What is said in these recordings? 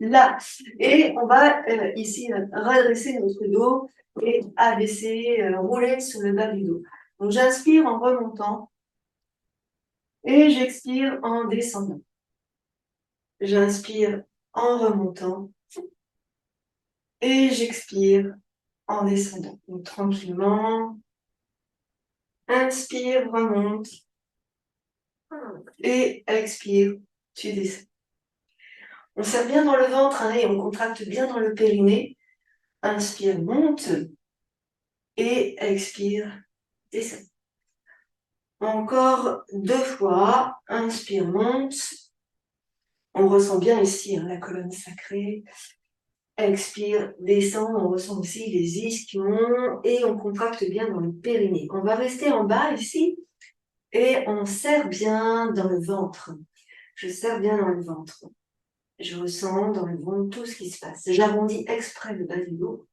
là. Et on va ici redresser notre dos et abaisser, rouler sur le bas du dos. Donc j'inspire en remontant et j'expire en descendant. J'inspire en remontant et j'expire en descendant. Donc tranquillement. Inspire, remonte. Et expire, tu descends. On serre bien dans le ventre hein, et on contracte bien dans le périnée. Inspire, monte. Et expire, descend. Encore 2 fois. Inspire, monte. On ressent bien ici hein, la colonne sacrée. Expire, descend. On ressent aussi les ischions et on contracte bien dans le périnée. On va rester en bas ici et on serre bien dans le ventre. Je serre bien dans le ventre. Je ressens dans le ventre tout ce qui se passe. J'arrondis exprès le bas du dos.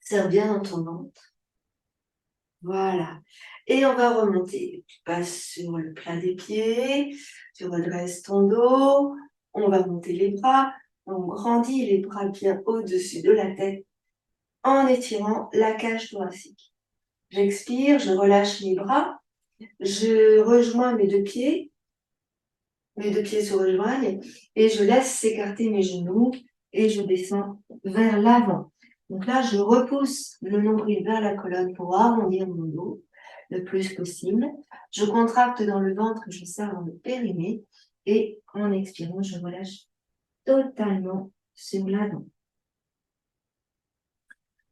Serre bien dans ton ventre. Voilà. Et on va remonter. Tu passes sur le plat des pieds. Tu redresses ton dos. On va monter les bras. On grandit les bras bien au-dessus de la tête en étirant la cage thoracique. J'expire, je relâche mes bras. Je rejoins mes 2 pieds. Mes 2 pieds se rejoignent et je laisse s'écarter mes genoux et je descends vers l'avant. Donc là, je repousse le nombril vers la colonne pour arrondir mon dos le plus possible. Je contracte dans le ventre, je serre dans le périnée et en expirant, je relâche totalement sur l'avant.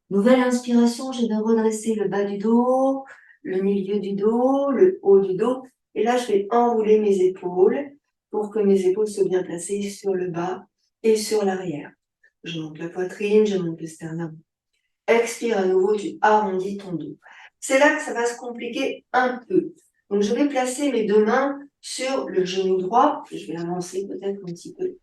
Nouvelle inspiration, je vais redresser le bas du dos, le milieu du dos, le haut du dos. Et là, je vais enrouler mes épaules pour que mes épaules soient bien placées sur le bas et sur l'arrière. Je monte la poitrine, je monte le sternum. Expire à nouveau, tu arrondis ton dos. C'est là que ça va se compliquer un peu. Donc, je vais placer mes 2 mains sur le genou droit. Je vais avancer peut-être un petit peu.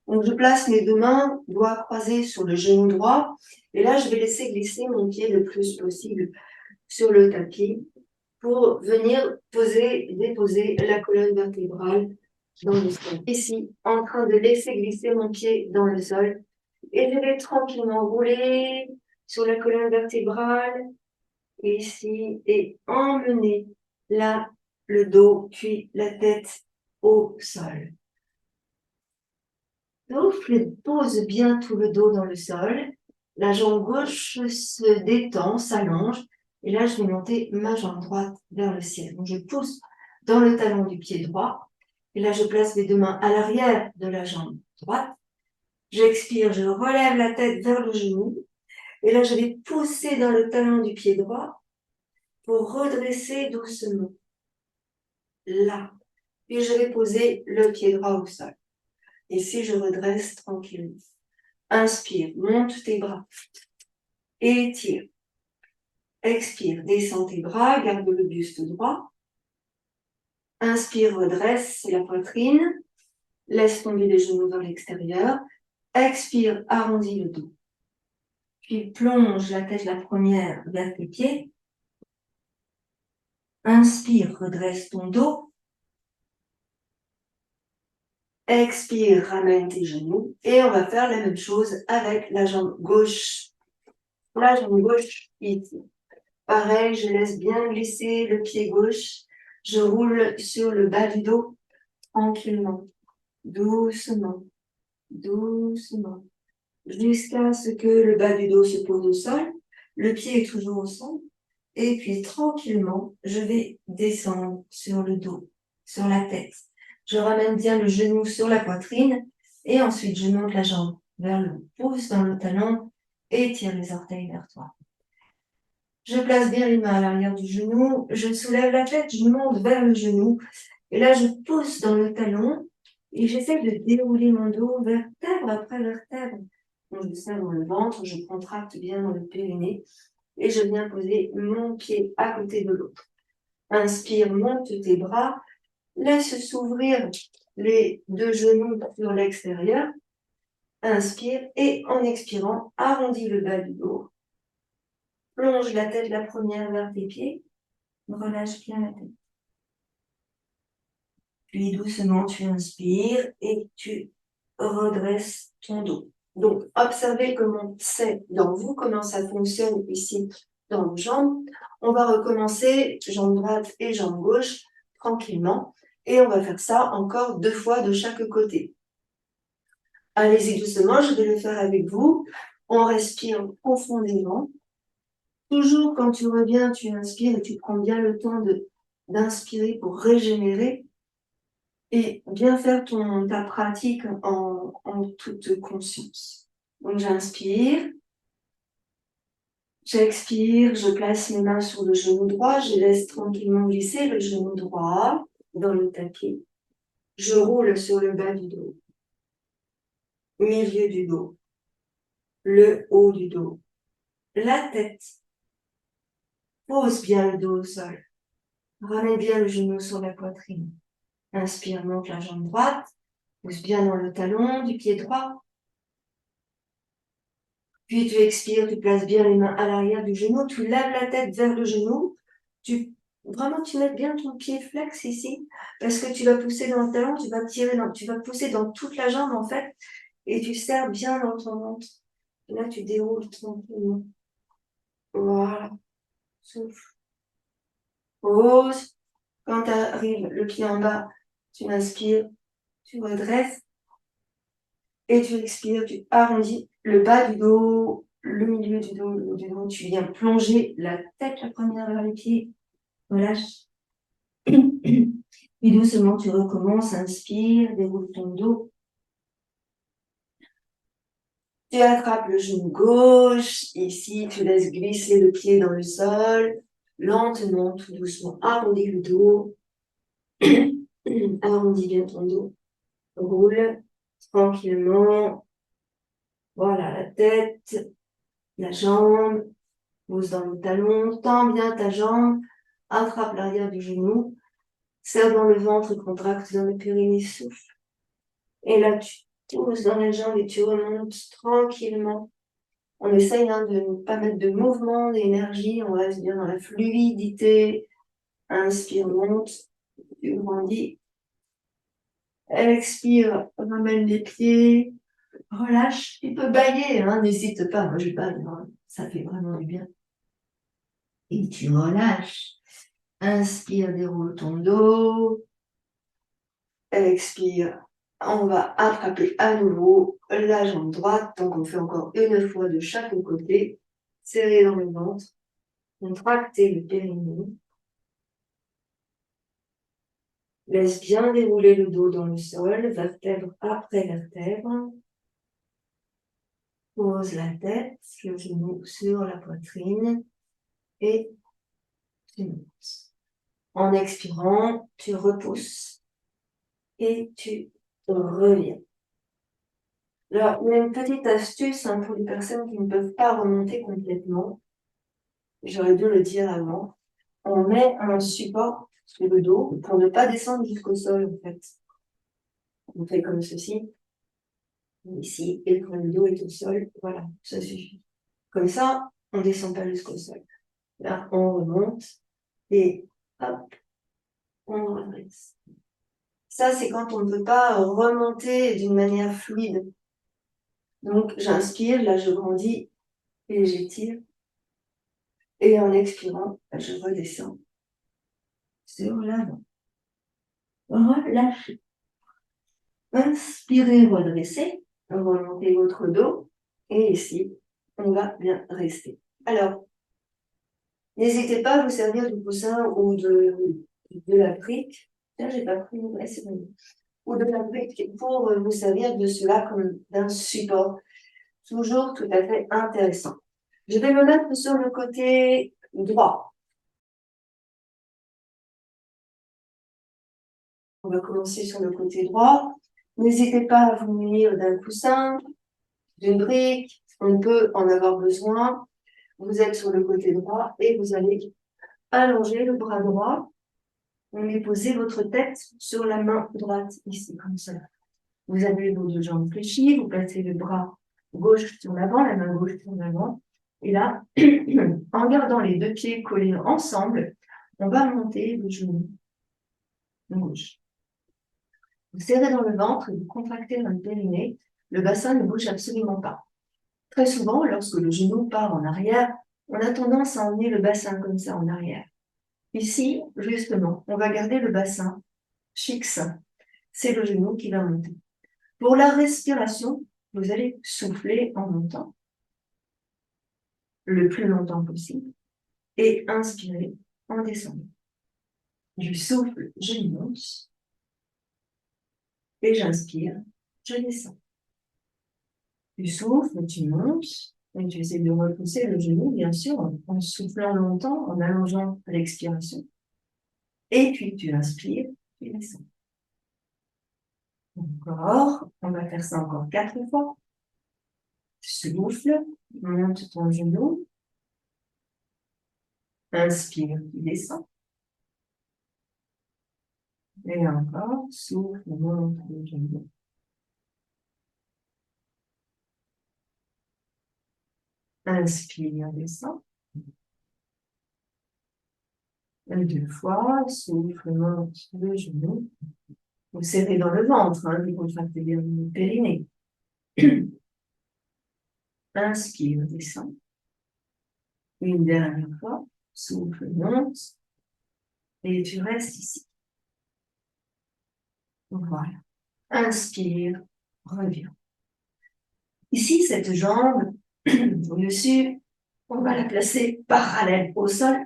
Donc, je place mes 2 mains, doigts croisés sur le genou droit. Et là, je vais laisser glisser mon pied le plus possible sur le tapis pour venir déposer la colonne vertébrale dans le sol. Ici, en train de laisser glisser mon pied dans le sol. Et je vais tranquillement rouler sur la colonne vertébrale, ici, et emmener là le dos, puis la tête au sol. Souffle, pose bien tout le dos dans le sol. La jambe gauche se détend, s'allonge. Et là, je vais monter ma jambe droite vers le ciel. Donc, je pousse dans le talon du pied droit. Et là, je place mes 2 mains à l'arrière de la jambe droite. J'expire, je relève la tête vers le genou. Et là, je vais pousser dans le talon du pied droit pour redresser doucement. Là. Puis, je vais poser le pied droit au sol. Ici, je redresse tranquillement. Inspire, monte tes bras. Étire. Expire, descends tes bras, garde le buste droit. Inspire, redresse la poitrine. Laisse tomber les genoux vers l'extérieur. Expire, arrondis le dos. Puis plonge la tête la première vers tes pieds. Inspire, redresse ton dos. Expire, ramène tes genoux. Et on va faire la même chose avec la jambe gauche. La jambe gauche ici. Pareil, je laisse bien glisser le pied gauche. Je roule sur le bas du dos tranquillement, doucement, doucement, jusqu'à ce que le bas du dos se pose au sol. Le pied est toujours au sol. Et puis tranquillement, je vais descendre sur le dos, sur la tête. Je ramène bien le genou sur la poitrine et ensuite je monte la jambe vers le haut. Pousse dans le talon et tire les orteils vers toi. Je place bien les mains à l'arrière du genou, je soulève la tête, je monte vers le genou. Et là, je pousse dans le talon et j'essaie de dérouler mon dos vertèbre après vertèbre. Donc, je serre dans le ventre, je contracte bien dans le périnée et je viens poser mon pied à côté de l'autre. Inspire, monte tes bras, laisse s'ouvrir les 2 genoux sur l'extérieur. Inspire et en expirant, arrondis le bas du dos. Plonge la tête la première vers tes pieds. Relâche bien la tête. Puis doucement, tu inspires et tu redresses ton dos. Donc, observez comment c'est dans vous, comment ça fonctionne ici dans vos jambes. On va recommencer jambe droite et jambe gauche tranquillement. Et on va faire ça encore 2 fois de chaque côté. Allez-y doucement, je vais le faire avec vous. On respire profondément. Toujours quand tu reviens, tu inspires et tu prends bien le temps d'inspirer pour régénérer et bien faire ta pratique en toute conscience. Donc j'inspire, j'expire, je place mes mains sur le genou droit, je laisse tranquillement glisser le genou droit dans le tapis. Je roule sur le bas du dos, milieu du dos, le haut du dos, la tête. Pose bien le dos au sol. Ramène bien le genou sur la poitrine. Inspire, monte la jambe droite. Pousse bien dans le talon du pied droit. Puis tu expires, tu places bien les mains à l'arrière du genou. Tu lèves la tête vers le genou. Vraiment, tu mets bien ton pied flex ici. Parce que tu vas pousser dans le talon, tu vas pousser dans toute la jambe en fait. Et tu serres bien dans ton ventre. Et là, tu déroules tranquillement. Voilà. Souffle. Pose. Quand tu arrives le pied en bas, tu inspires, tu redresses et tu expires, tu arrondis le bas du dos, le milieu du dos, le haut du dos. Tu viens plonger la tête la première vers les pieds. Relâche. Puis doucement, tu recommences, inspire, déroule ton dos. Tu attrapes le genou gauche. Ici, tu laisses glisser le pied dans le sol. Lentement, tout doucement, arrondis le dos. Arrondis bien ton dos. Roule tranquillement. Voilà, la tête, la jambe, pose dans le talon, tends bien ta jambe, attrape l'arrière du genou, serre dans le ventre, contracte dans le périnée, souffle. Et là, tu poses dans la jambe et tu remontes tranquillement. On essaye de ne pas mettre de mouvement, d'énergie, on reste bien dans la fluidité. Inspire, monte, tu grandis. Expire, ramène les pieds. Relâche, tu peux bailler, n'hésite pas, moi je baille, ça fait vraiment du bien. Et tu relâches. Inspire, déroule ton dos. Expire, on va attraper à nouveau la jambe droite, donc on fait encore 1 fois de chaque côté. Serrer dans le ventre, contracter le périnée. Laisse bien dérouler le dos dans le sol, vertèbre après vertèbre. Pose la tête, le genou sur la poitrine et tu montes. En expirant, tu repousses et tu reviens. Alors, il y a une petite astuce pour les personnes qui ne peuvent pas remonter complètement. J'aurais dû le dire avant. On met un support sur le dos pour ne pas descendre jusqu'au sol, en fait. On fait comme ceci, ici, et quand le dos est au sol, voilà, ça suffit. Comme ça, on ne descend pas jusqu'au sol. Là, on remonte et hop, on redresse. Ça, c'est quand on ne peut pas remonter d'une manière fluide. Donc, j'inspire, là, je grandis et j'étire. Et en expirant, je redescends sur l'avant. Relâchez. Inspirez, redressez. Remontez votre dos. Et ici, on va bien rester. Alors, n'hésitez pas à vous servir du coussin ou de la brique. Tiens, j'ai pas pris une c'est bon. Ou de la brique pour vous servir de cela comme d'un support. Toujours tout à fait intéressant. Je vais me mettre sur le côté droit. On va commencer sur le côté droit. N'hésitez pas à vous munir d'un coussin, d'une brique. On peut en avoir besoin. Vous êtes sur le côté droit et vous allez allonger le bras droit. Vous allez poser votre tête sur la main droite, ici, comme ça. Vous avez vos 2 jambes fléchies. Vous placez le bras gauche sur l'avant, la main gauche sur l'avant. Et là, en gardant les 2 pieds collés ensemble, on va monter le genou gauche. Vous serrez dans le ventre et vous contractez dans le périnée. Le bassin ne bouge absolument pas. Très souvent, lorsque le genou part en arrière, on a tendance à emmener le bassin comme ça en arrière. Ici, justement, on va garder le bassin fixe. C'est le genou qui va monter. Pour la respiration, vous allez souffler en montant le plus longtemps possible et inspirer en descendant. Je souffle, je monte et j'inspire, je descends. Tu souffles, tu montes et tu essaies de repousser le genou, bien sûr, en soufflant longtemps, en allongeant l'expiration. Et puis tu inspires, tu descends. Encore, on va faire ça encore 4 fois. Souffle, monte ton genou. Inspire, tu descends. Et encore, souffle, monte le genou. Inspire, descend. 2 fois, souffle, monte le genou. Vous serrez dans le ventre, hein, vous contractez bien le périnée. Inspire, descend. Une dernière fois, souffle, monte. Et tu restes ici. Voilà. Inspire, reviens. Ici, cette jambe, au-dessus, on va la placer parallèle au sol.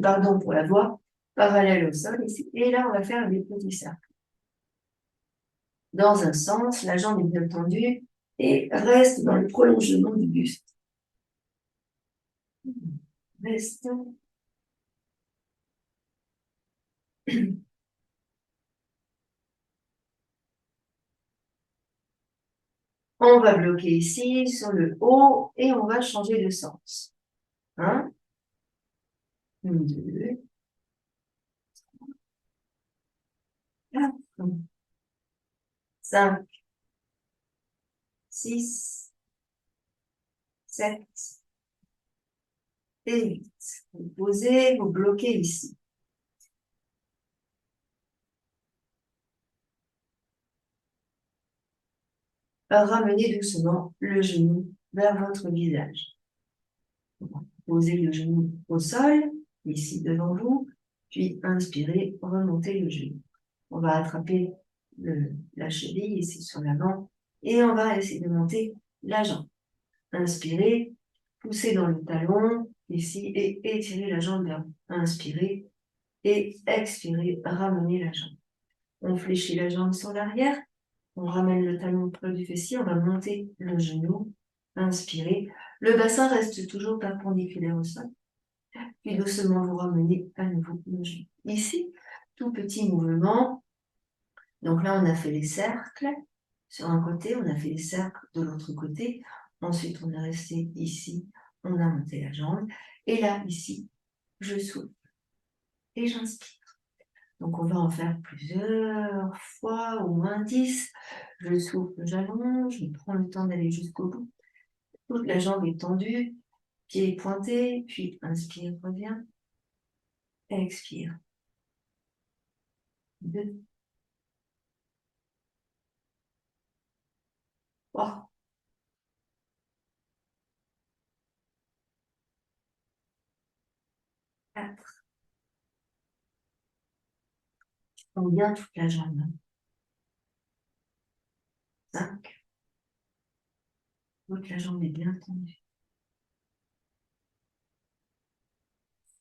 Pardon pour la voix. Parallèle au sol ici. Et là, on va faire des petits cercles. Dans un sens, la jambe est bien tendue et reste dans le prolongement du buste. Reste. On va bloquer ici sur le haut et on va changer de sens. 1, 2, 4, 5, 6, 7 et 8. Vous posez, vous bloquez ici. Ramenez doucement le genou vers votre visage. Posez le genou au sol, ici devant vous, puis inspirez, remontez le genou. On va attraper la cheville ici sur l'avant et on va essayer de monter la jambe. Inspirez, poussez dans le talon ici et étirez la jambe vers vous. Inspirez et expirez, ramenez la jambe. On fléchit la jambe sur l'arrière, on ramène le talon près du fessier, on va monter le genou. Inspirez. Le bassin reste toujours perpendiculaire au sol. Puis doucement, vous ramenez à nouveau le genou. Ici, tout petit mouvement. Donc là, on a fait les cercles sur un côté, on a fait les cercles de l'autre côté. Ensuite, on est resté ici, on a monté la jambe. Et là, ici, je souffle et j'inspire. Donc, on va en faire plusieurs fois, au moins 10. Je souffle, j'allonge, je prends le temps d'aller jusqu'au bout. Toute la jambe est tendue, pied pointé, puis inspire, reviens. Expire. 2, 3, 4. On bien toute la jambe. 5. Toute la jambe est bien tendue.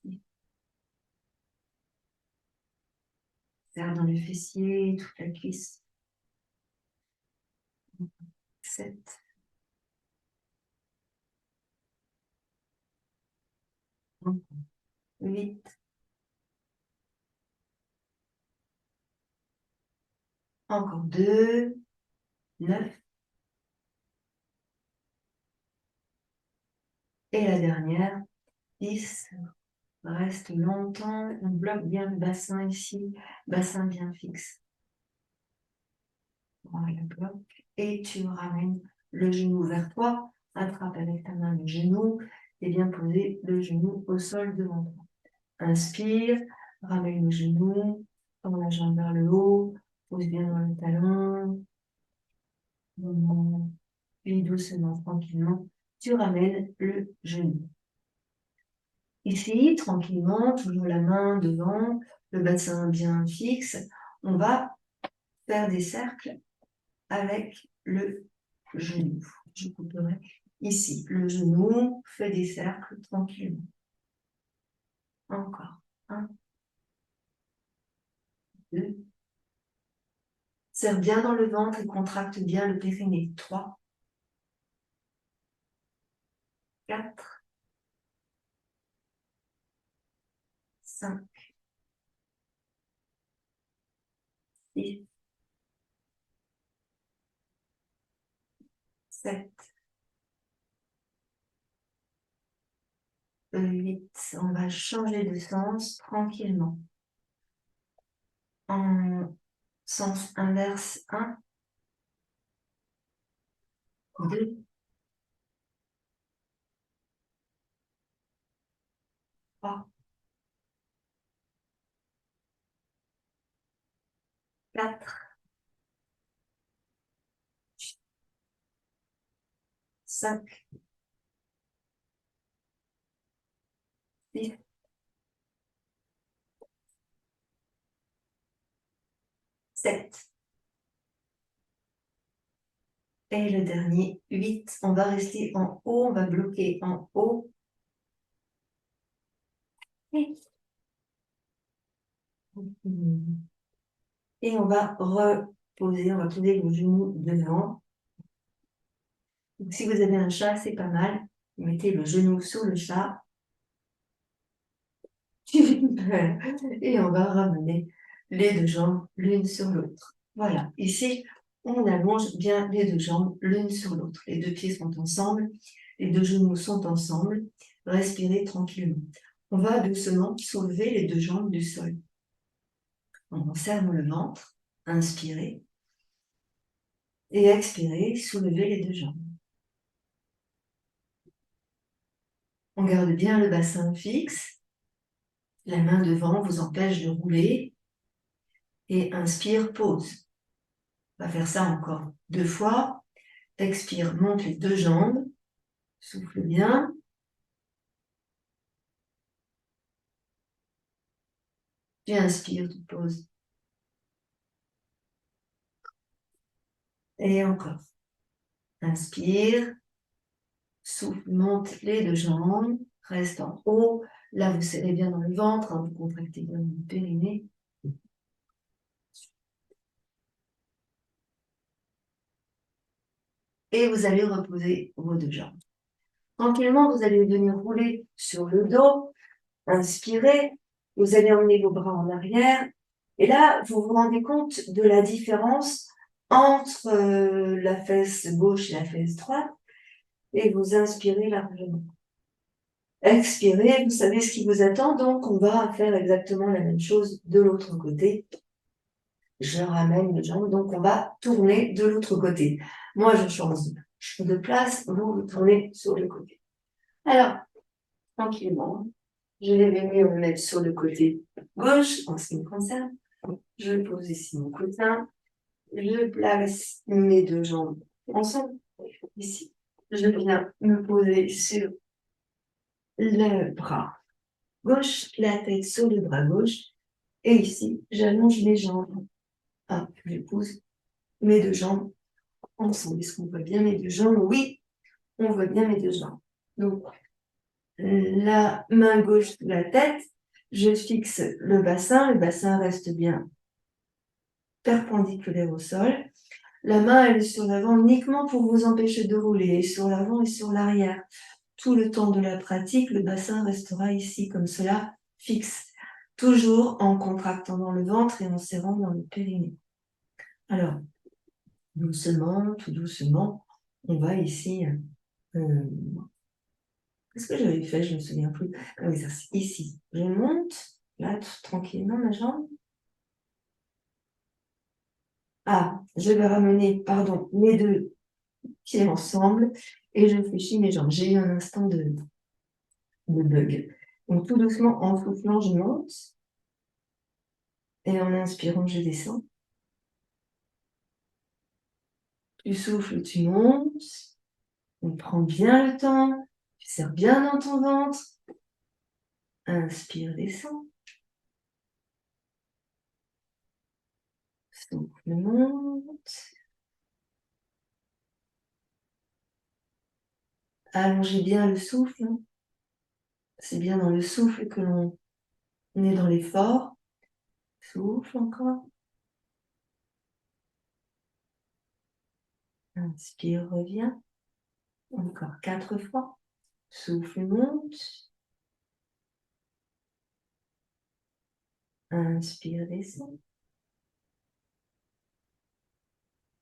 6. Serre dans le fessier, toute la cuisse. 7. 8. Encore 2. 9. Et la dernière, 10. Reste longtemps, on bloque bien le bassin ici, bassin bien fixe. Voilà, bloc. Et tu ramènes le genou vers toi, attrape avec ta main le genou et bien poser le genou au sol devant toi. Inspire, ramène le genou, tends la jambe vers le haut, Pose bien dans le talon. Puis doucement, tranquillement, tu ramènes le genou. Ici, tranquillement, toujours la main devant, le bassin bien fixe. On va faire des cercles avec le genou. Je couperai ici. Le genou fait des cercles tranquillement. Encore. 1, 2. Serre bien dans le ventre et contracte bien le périnée. 3, 4, 5, 6, 7, 8. On va changer de sens tranquillement. En sens inverse, 1, 2, 3, 4, 5, 6, 7. Et le dernier, 8. On va rester en haut, on va bloquer en haut. Et on va reposer, on va poser le genou devant. Donc, si vous avez un chat, c'est pas mal. Mettez le genou sur le chat. Et on va ramener les deux jambes l'une sur l'autre. Voilà. Ici, on allonge bien les deux jambes l'une sur l'autre. Les deux pieds sont ensemble. Les deux genoux sont ensemble. Respirez tranquillement. On va doucement soulever les deux jambes du sol. On ferme le ventre. Inspirez. Et expirez, soulevez les deux jambes. On garde bien le bassin fixe. La main devant vous empêche de rouler. Et inspire, pause. On va faire ça encore 2 fois. Expire, monte les deux jambes. Souffle bien. Tu inspires, tu poses. Et encore. Inspire. Souffle, monte les deux jambes. Reste en haut. Là, vous serrez bien dans le ventre. Vous contractez bien le périnée. Et vous allez reposer vos deux jambes. Tranquillement, vous allez venir rouler sur le dos. Inspirez. Vous allez emmener vos bras en arrière. Et là, vous vous rendez compte de la différence entre la fesse gauche et la fesse droite. Et vous inspirez largement. Expirez, vous savez ce qui vous attend, donc on va faire exactement la même chose de l'autre côté. Je ramène les jambes, donc on va tourner de l'autre côté. Moi, je change de place, vous tournez sur le côté. Alors, tranquillement, je vais venir me mettre sur le côté gauche, en ce qui me concerne. Je pose ici mon coussin. Je place mes deux jambes ensemble, ici. Je viens me poser sur le bras gauche, la tête sur le bras gauche. Et ici, j'allonge les jambes. Hop, je pose mes deux jambes ensemble. Est-ce qu'on voit bien mes deux jambes? Oui, on voit bien mes deux jambes. Donc, la main gauche sur la tête, je fixe le bassin reste bien perpendiculaire au sol. La main, elle est sur l'avant uniquement pour vous empêcher de rouler, sur l'avant et sur l'arrière. Tout le temps de la pratique, le bassin restera ici, comme cela, fixe. Toujours en contractant dans le ventre et en serrant dans le périnée. Alors, doucement, tout doucement, on va ici... Qu'est-ce que j'avais fait? Je ne me souviens plus. Ah oui, ça, ici. Je monte, là, tranquillement, ma jambe. Ah, je vais ramener, pardon, mes deux pieds ensemble et je fléchis mes jambes. J'ai eu un instant de bug. Donc, tout doucement, en soufflant, je monte. Et en inspirant, je descends. Tu souffles, tu montes. On prend bien le temps. Tu serres bien dans ton ventre. Inspire, descends. Souffle, monte. Allongez bien le souffle. C'est bien dans le souffle que l'on est dans l'effort. Souffle encore. Inspire, reviens. Encore 4 fois. Souffle, monte. Inspire, descend.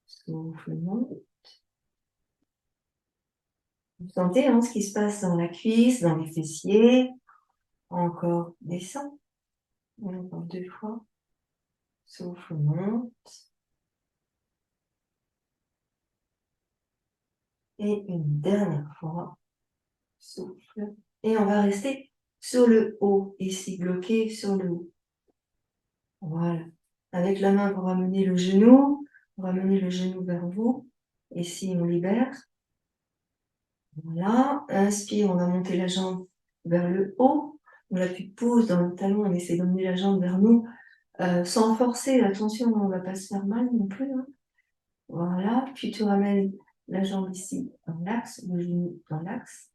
Souffle, monte. Vous sentez ce qui se passe dans la cuisse, dans les fessiers. Encore, descend. Encore 2 fois. Souffle, monte. Et une dernière fois. Souffle. Et on va rester sur le haut, ici, bloqué sur le haut. Voilà. Avec la main, vous ramenez le genou. Vous ramenez le genou vers vous. Ici, on libère. Voilà. Inspire, on va monter la jambe vers le haut. On appuie pouce dans le talon. On essaie d'emmener la jambe vers nous sans forcer. Attention, on ne va pas se faire mal non plus. Hein. Voilà. Puis tu ramènes la jambe ici dans l'axe, le genou dans l'axe.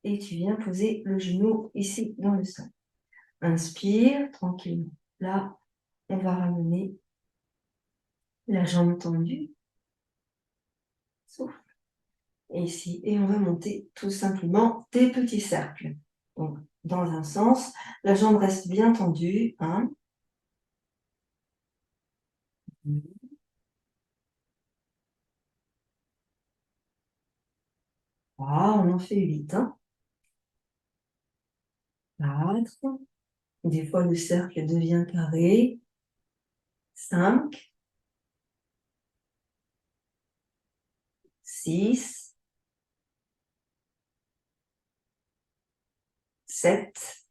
Et tu viens poser le genou ici dans le sol. Inspire tranquillement. Là, on va ramener la jambe tendue. Souffle. Et ici. Et on va monter tout simplement des petits cercles. Donc, dans un sens, la jambe reste bien tendue. 1. 2. On en fait 8. 4. Des fois, le cercle devient carré. 5. 6. 7.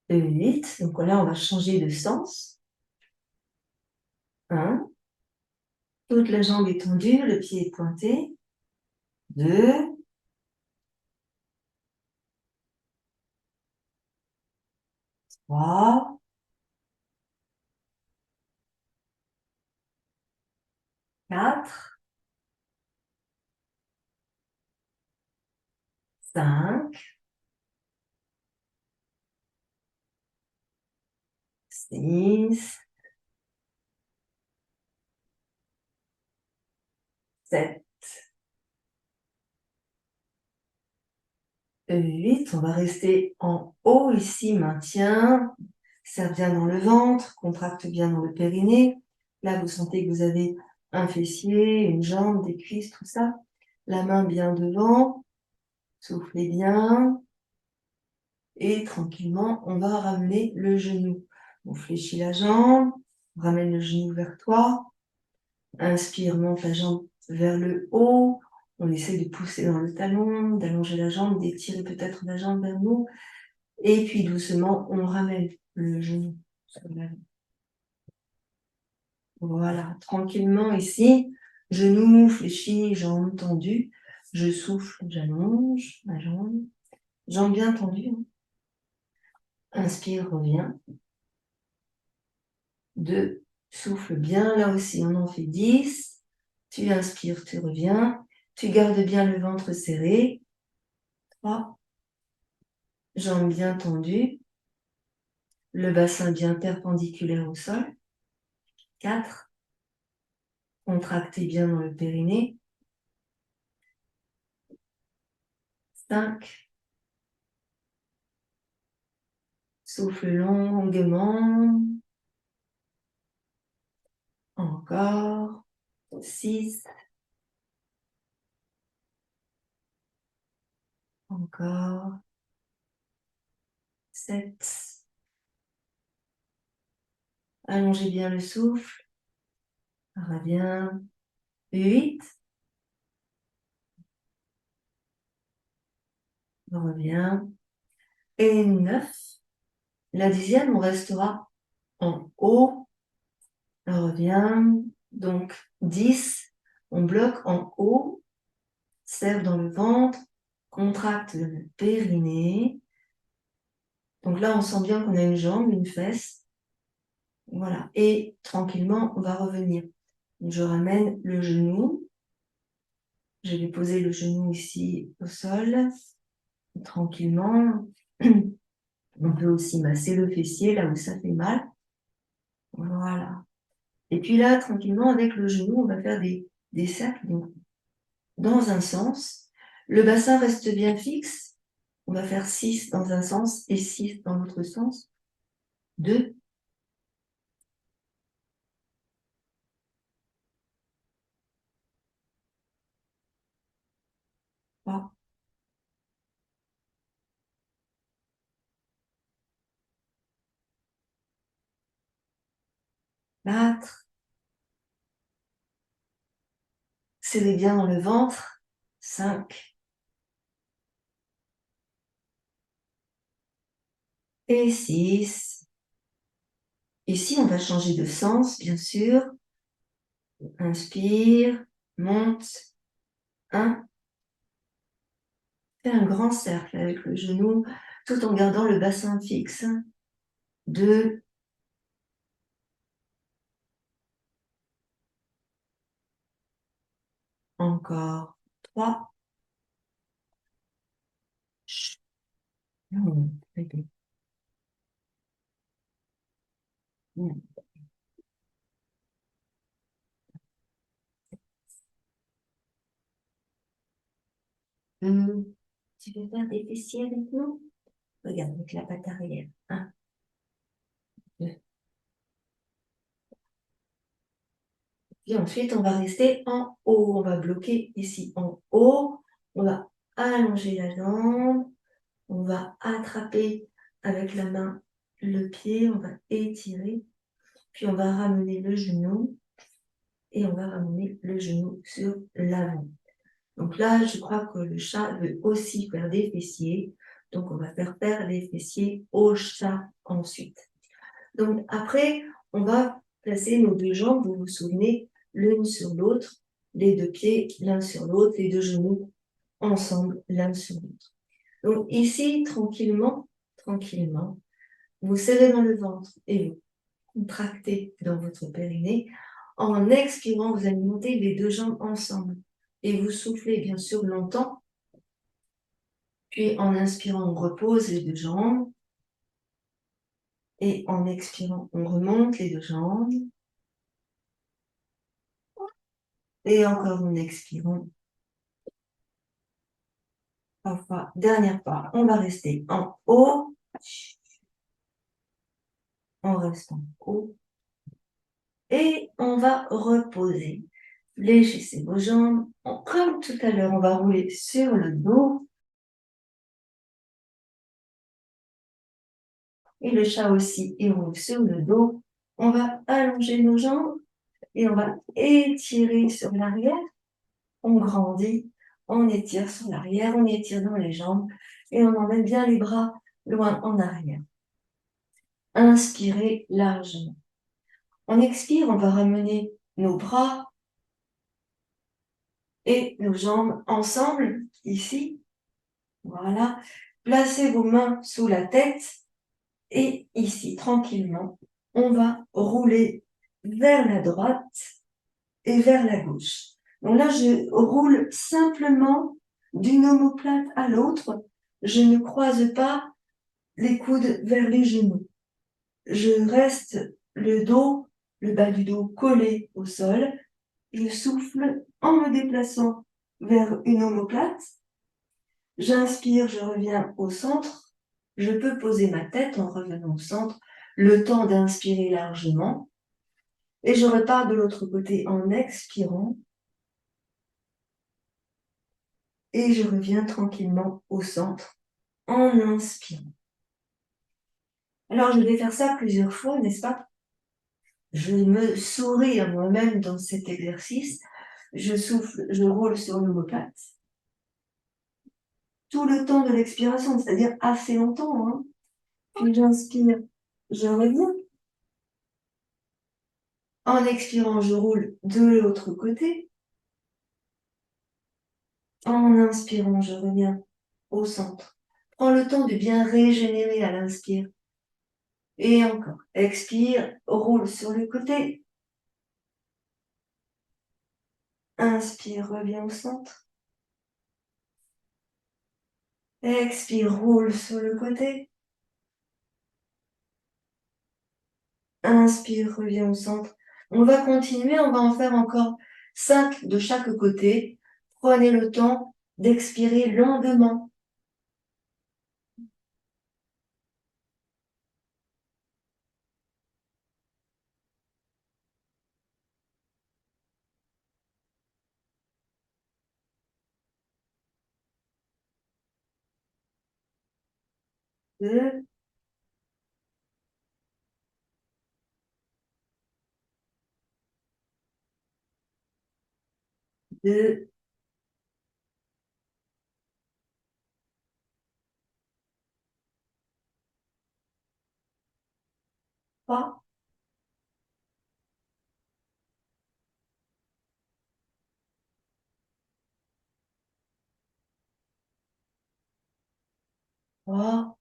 8. Donc là, on va changer de sens. 1. Toute la jambe est tendue, le pied est pointé. 2. 3. 4. 5. 6. 7. 8. On va rester en haut ici, maintien. Serre bien dans le ventre, contracte bien dans le périnée. Là, vous sentez que vous avez un fessier, une jambe, des cuisses, tout ça. La main bien devant. Soufflez bien. Et tranquillement, on va ramener le genou. On fléchit la jambe. On ramène le genou vers toi. Inspire, monte la jambe vers le haut. On essaie de pousser dans le talon, d'allonger la jambe, d'étirer peut-être la jambe vers nous. Et puis doucement, on ramène le genou sur la jambe. Voilà, tranquillement ici, genou fléchi, jambes tendues. Je souffle, j'allonge ma jambe. Jambe bien tendue. Inspire, reviens. 2, souffle bien. Là aussi, on en fait 10. Tu inspires, tu reviens. Tu gardes bien le ventre serré. 3. Jambes bien tendues. Le bassin bien perpendiculaire au sol. 4. Contractez bien dans le périnée. 5. Souffle longuement. Encore. 6. Encore. 7. Allongez bien le souffle. Reviens. 8. Reviens. Et 9. La 10e, on restera en haut On revient. Donc, 10. On bloque en haut. Serre dans le ventre. Contracte le périnée. Donc là, on sent bien qu'on a une jambe, une fesse. Voilà. Et tranquillement, on va revenir. Je ramène le genou. Je vais poser le genou ici au sol. Tranquillement. On peut aussi masser le fessier là où ça fait mal. Voilà. Et puis là, tranquillement, avec le genou, on va faire des cercles donc, dans un sens. Le bassin reste bien fixe. On va faire 6 dans un sens et 6 dans l'autre sens. 2. 3. 4. Serrez bien dans le ventre. 5. Et 6. Ici, on va changer de sens, bien sûr. Inspire, monte. 1. Fais un grand cercle avec le genou, tout en gardant le bassin fixe. 2. Encore. 3. Bébé. Tu veux faire des fessiers avec nous? Regarde, avec la patte arrière. 1, 2. Puis ensuite, on va rester en haut. On va bloquer ici en haut. On va allonger la jambe. On va attraper avec la main le pied. On va étirer. Puis on va ramener le genou. Et on va ramener le genou sur l'avant. Donc là, je crois que le chat veut aussi faire des fessiers. Donc, on va faire les fessiers au chat ensuite. Donc, après, on va placer nos deux jambes, vous vous souvenez, l'une sur l'autre, les deux pieds l'un sur l'autre, les deux genoux ensemble l'un sur l'autre. Donc, ici, tranquillement, vous serrez dans le ventre et vous contractez dans votre périnée. En expirant, vous allez monter les deux jambes ensemble. Et vous soufflez bien sûr longtemps. Puis en inspirant, on repose les deux jambes. Et en expirant, on remonte les deux jambes. Et encore en expirant. Enfin, dernière fois, on va rester en haut. On reste en haut. Et on va reposer. Fléchissez vos jambes. Comme tout à l'heure, on va rouler sur le dos. Et le chat aussi, il roule sur le dos. On va allonger nos jambes et on va étirer sur l'arrière. On grandit, on étire sur l'arrière, on étire dans les jambes et on emmène bien les bras loin en arrière. Inspirez largement. On expire, on va ramener nos bras et nos jambes ensemble, ici. Voilà. Placez vos mains sous la tête et ici, tranquillement, on va rouler vers la droite et vers la gauche. Donc là, je roule simplement d'une omoplate à l'autre. Je ne croise pas les coudes vers les genoux. Je reste le dos, le bas du dos collé au sol. Je souffle en me déplaçant vers une omoplate. J'inspire, je reviens au centre. Je peux poser ma tête en revenant au centre, le temps d'inspirer largement. Et je repars de l'autre côté en expirant. Et je reviens tranquillement au centre en inspirant. Alors, je vais faire ça plusieurs fois, n'est-ce pas? Je me souris à moi-même dans cet exercice. Je souffle, je roule sur l'omoplate. Tout le temps de l'expiration, c'est-à-dire assez longtemps. Hein. Puis j'inspire, je reviens. En expirant, je roule de l'autre côté. En inspirant, je reviens au centre. Prends le temps de bien régénérer à l'inspire. Et encore. Expire, roule sur le côté. Inspire, reviens au centre. Expire, roule sur le côté. Inspire, reviens au centre. On va continuer, on va en faire encore 5 de chaque côté. Prenez le temps d'expirer longuement. 2, 2, 3, trois.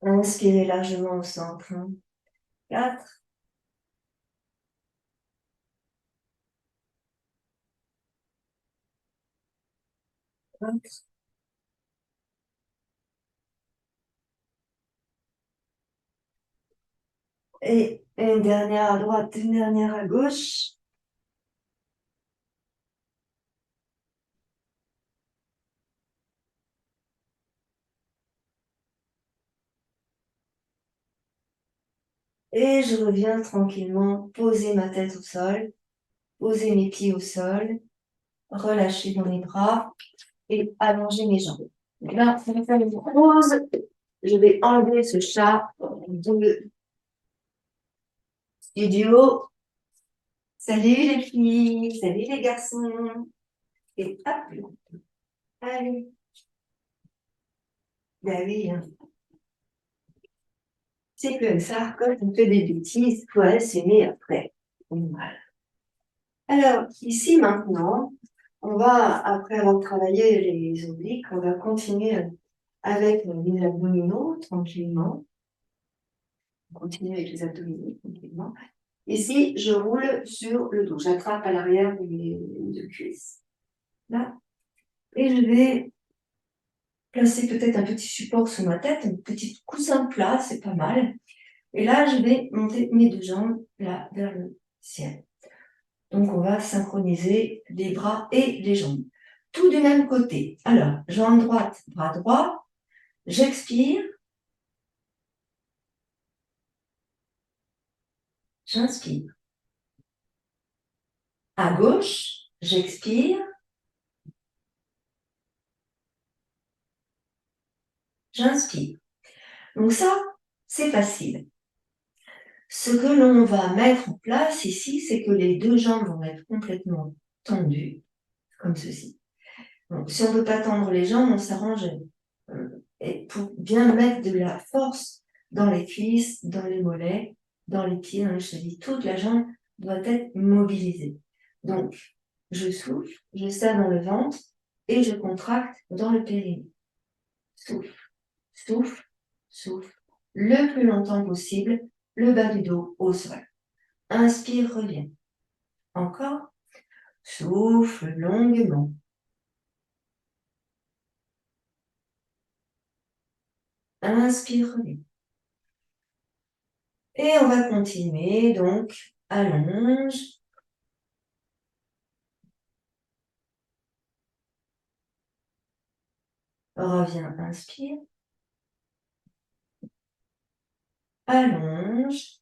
Inspirez largement au centre. 4, 5. Et une dernière à droite, une dernière à gauche. Et je reviens tranquillement poser ma tête au sol, poser mes pieds au sol, relâcher dans les bras et allonger mes jambes. Donc là, on va faire une pause. Je vais enlever ce chat de studio. Salut les filles, salut les garçons. Et hop, allez. Ben oui, hein. C'est comme ça, quand on fait des bêtises, il faut assumer après. Voilà. Alors, ici maintenant, on va, après avoir travaillé les obliques, on va continuer avec les abdominaux tranquillement. On continue avec les abdominaux tranquillement. Ici, je roule sur le dos. J'attrape à l'arrière mes deux cuisses. Là. Et je vais placer peut-être un petit support sur ma tête, un petit coussin plat, c'est pas mal. Et là, je vais monter mes deux jambes là vers le ciel. Donc, on va synchroniser les bras et les jambes. Tout du même côté. Alors, jambe droite, bras droit. J'expire. J'inspire. À gauche, j'expire. J'inspire. Donc ça, c'est facile. Ce que l'on va mettre en place ici, c'est que les deux jambes vont être complètement tendues, comme ceci. Donc, si on ne peut pas tendre les jambes, on s'arrange et pour bien mettre de la force dans les cuisses, dans les mollets, dans les pieds, dans les chevilles. Toute la jambe doit être mobilisée. Donc, je souffle, je serre dans le ventre et je contracte dans le périnée. Souffle, souffle, souffle. Le plus longtemps possible, le bas du dos au sol. Inspire, reviens. Encore. Souffle longuement. Inspire, reviens. Et on va continuer, donc, allonge. Reviens, inspire. Allonge.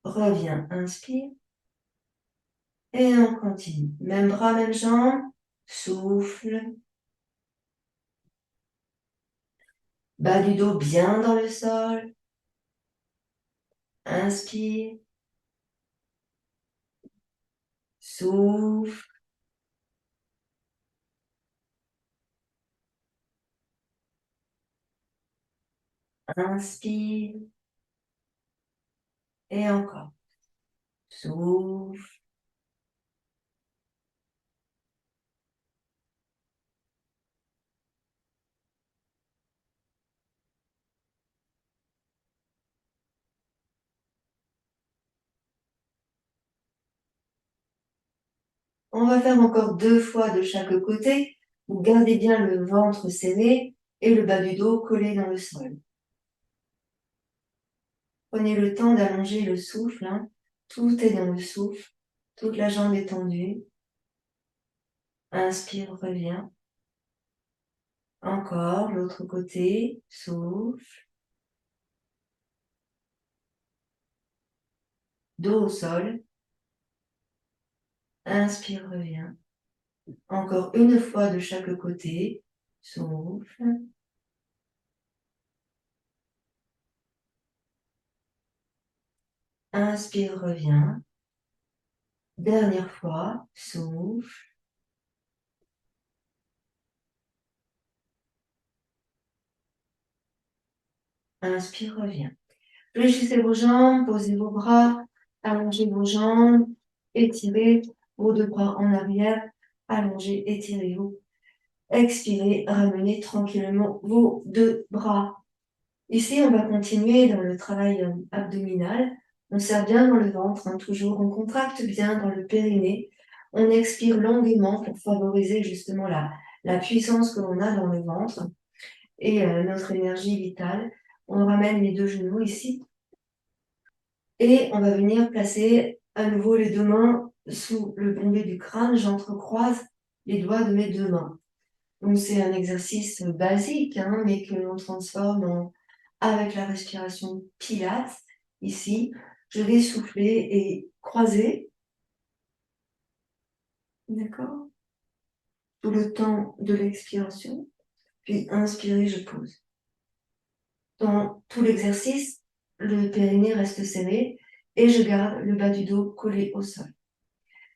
Reviens, inspire. Et on continue. Même bras, même jambe. Souffle. Bas du dos bien dans le sol. Inspire. Souffle. Inspire. Et encore. Souffle. On va faire encore 2 fois de chaque côté. Vous gardez bien le ventre serré et le bas du dos collé dans le sol. Prenez le temps d'allonger le souffle. Hein. Tout est dans le souffle. Toute la jambe est tendue. Inspire, reviens. Encore, l'autre côté. Souffle. Dos au sol. Inspire, reviens. Encore une fois de chaque côté. Souffle. Inspire, reviens. Dernière fois. Souffle. Inspire, reviens. Fléchissez vos jambes, posez vos bras, allongez vos jambes, étirez vos 2 bras en arrière, allongez, étirez-vous. Expirez, ramenez tranquillement vos 2 bras. Ici, on va continuer dans le travail abdominal. On serre bien dans le ventre, hein, toujours. On contracte bien dans le périnée. On expire longuement pour favoriser justement la puissance que l'on a dans le ventre et notre énergie vitale. On ramène les 2 genoux ici. Et on va venir placer à nouveau les 2 mains sous le bombé du crâne. J'entrecroise les doigts de mes 2 mains. Donc c'est un exercice basique, hein, mais que l'on transforme avec la respiration Pilates. Ici, je vais souffler et croiser. D'accord? Tout le temps de l'expiration. Puis inspirer, je pose. Dans tout l'exercice, le périnée reste serré et je garde le bas du dos collé au sol.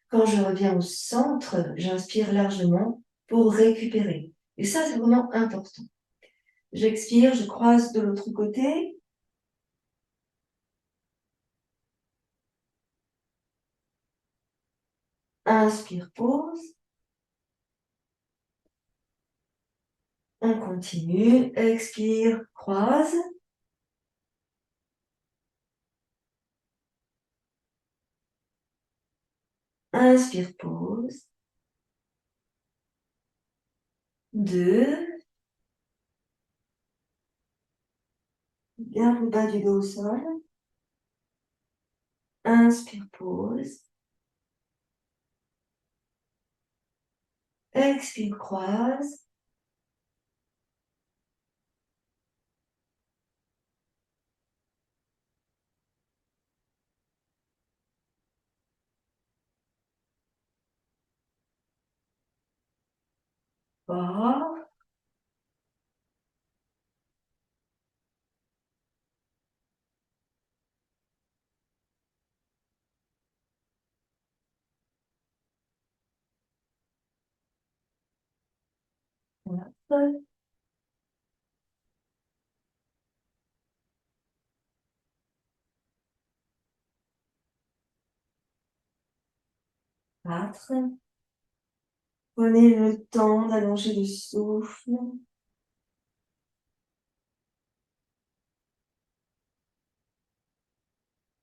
Quand je reviens au centre, j'inspire largement pour récupérer. Et ça, c'est vraiment important. J'expire, je croise de l'autre côté. Inspire, pause. On continue. Expire, croise. Inspire, pause. 2. Garde le bas du dos au sol. Inspire, pause. Expire, croise. Fort. 4. 4. Prenez le temps d'allonger le souffle.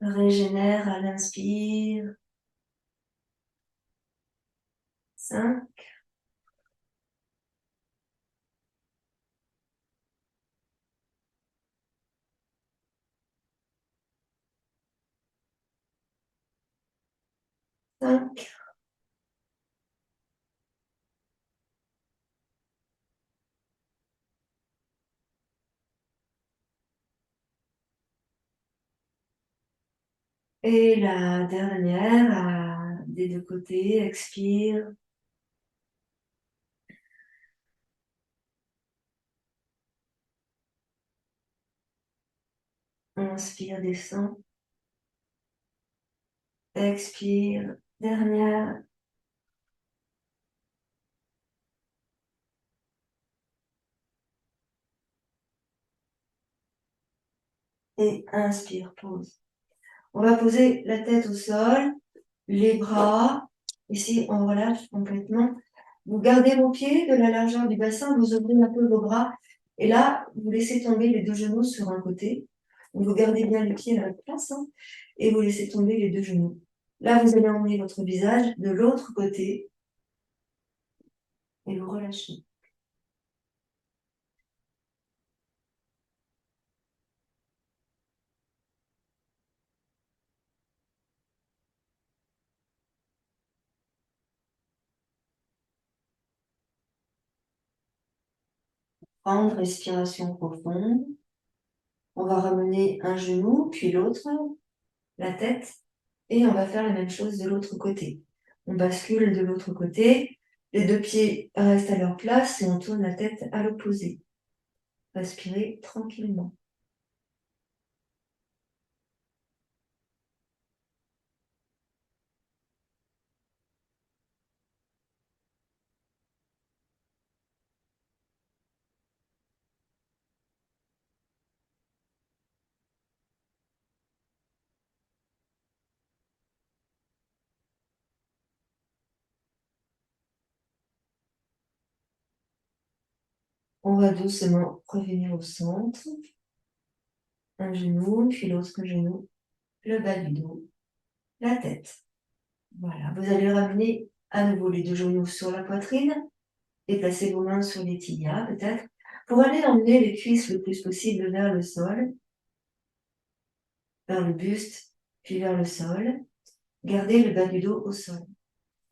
Régénère à l'inspire. 5. 5. Et la dernière, des 2 côtés, expire. Inspire, descend. Expire. Dernière. Et inspire, pose. On va poser la tête au sol, les bras. Ici, on relâche complètement. Vous gardez vos pieds de la largeur du bassin, vous ouvrez un peu vos bras. Et là, vous laissez tomber les deux genoux sur un côté. Donc, vous gardez bien les pieds à la place, hein, et vous laissez tomber les deux genoux. Là, vous allez emmener votre visage de l'autre côté et vous relâchez. Prendre respiration profonde. On va ramener un genou, puis l'autre, la tête, et on va faire la même chose de l'autre côté. On bascule de l'autre côté, les deux pieds restent à leur place et on tourne la tête à l'opposé. Respirez tranquillement. On va doucement revenir au centre. Un genou, puis l'autre genou, le bas du dos, la tête. Voilà, vous allez ramener à nouveau les deux genoux sur la poitrine et placer vos mains sur les tibias peut-être, pour aller emmener les cuisses le plus possible vers le sol, vers le buste, puis vers le sol. Gardez le bas du dos au sol.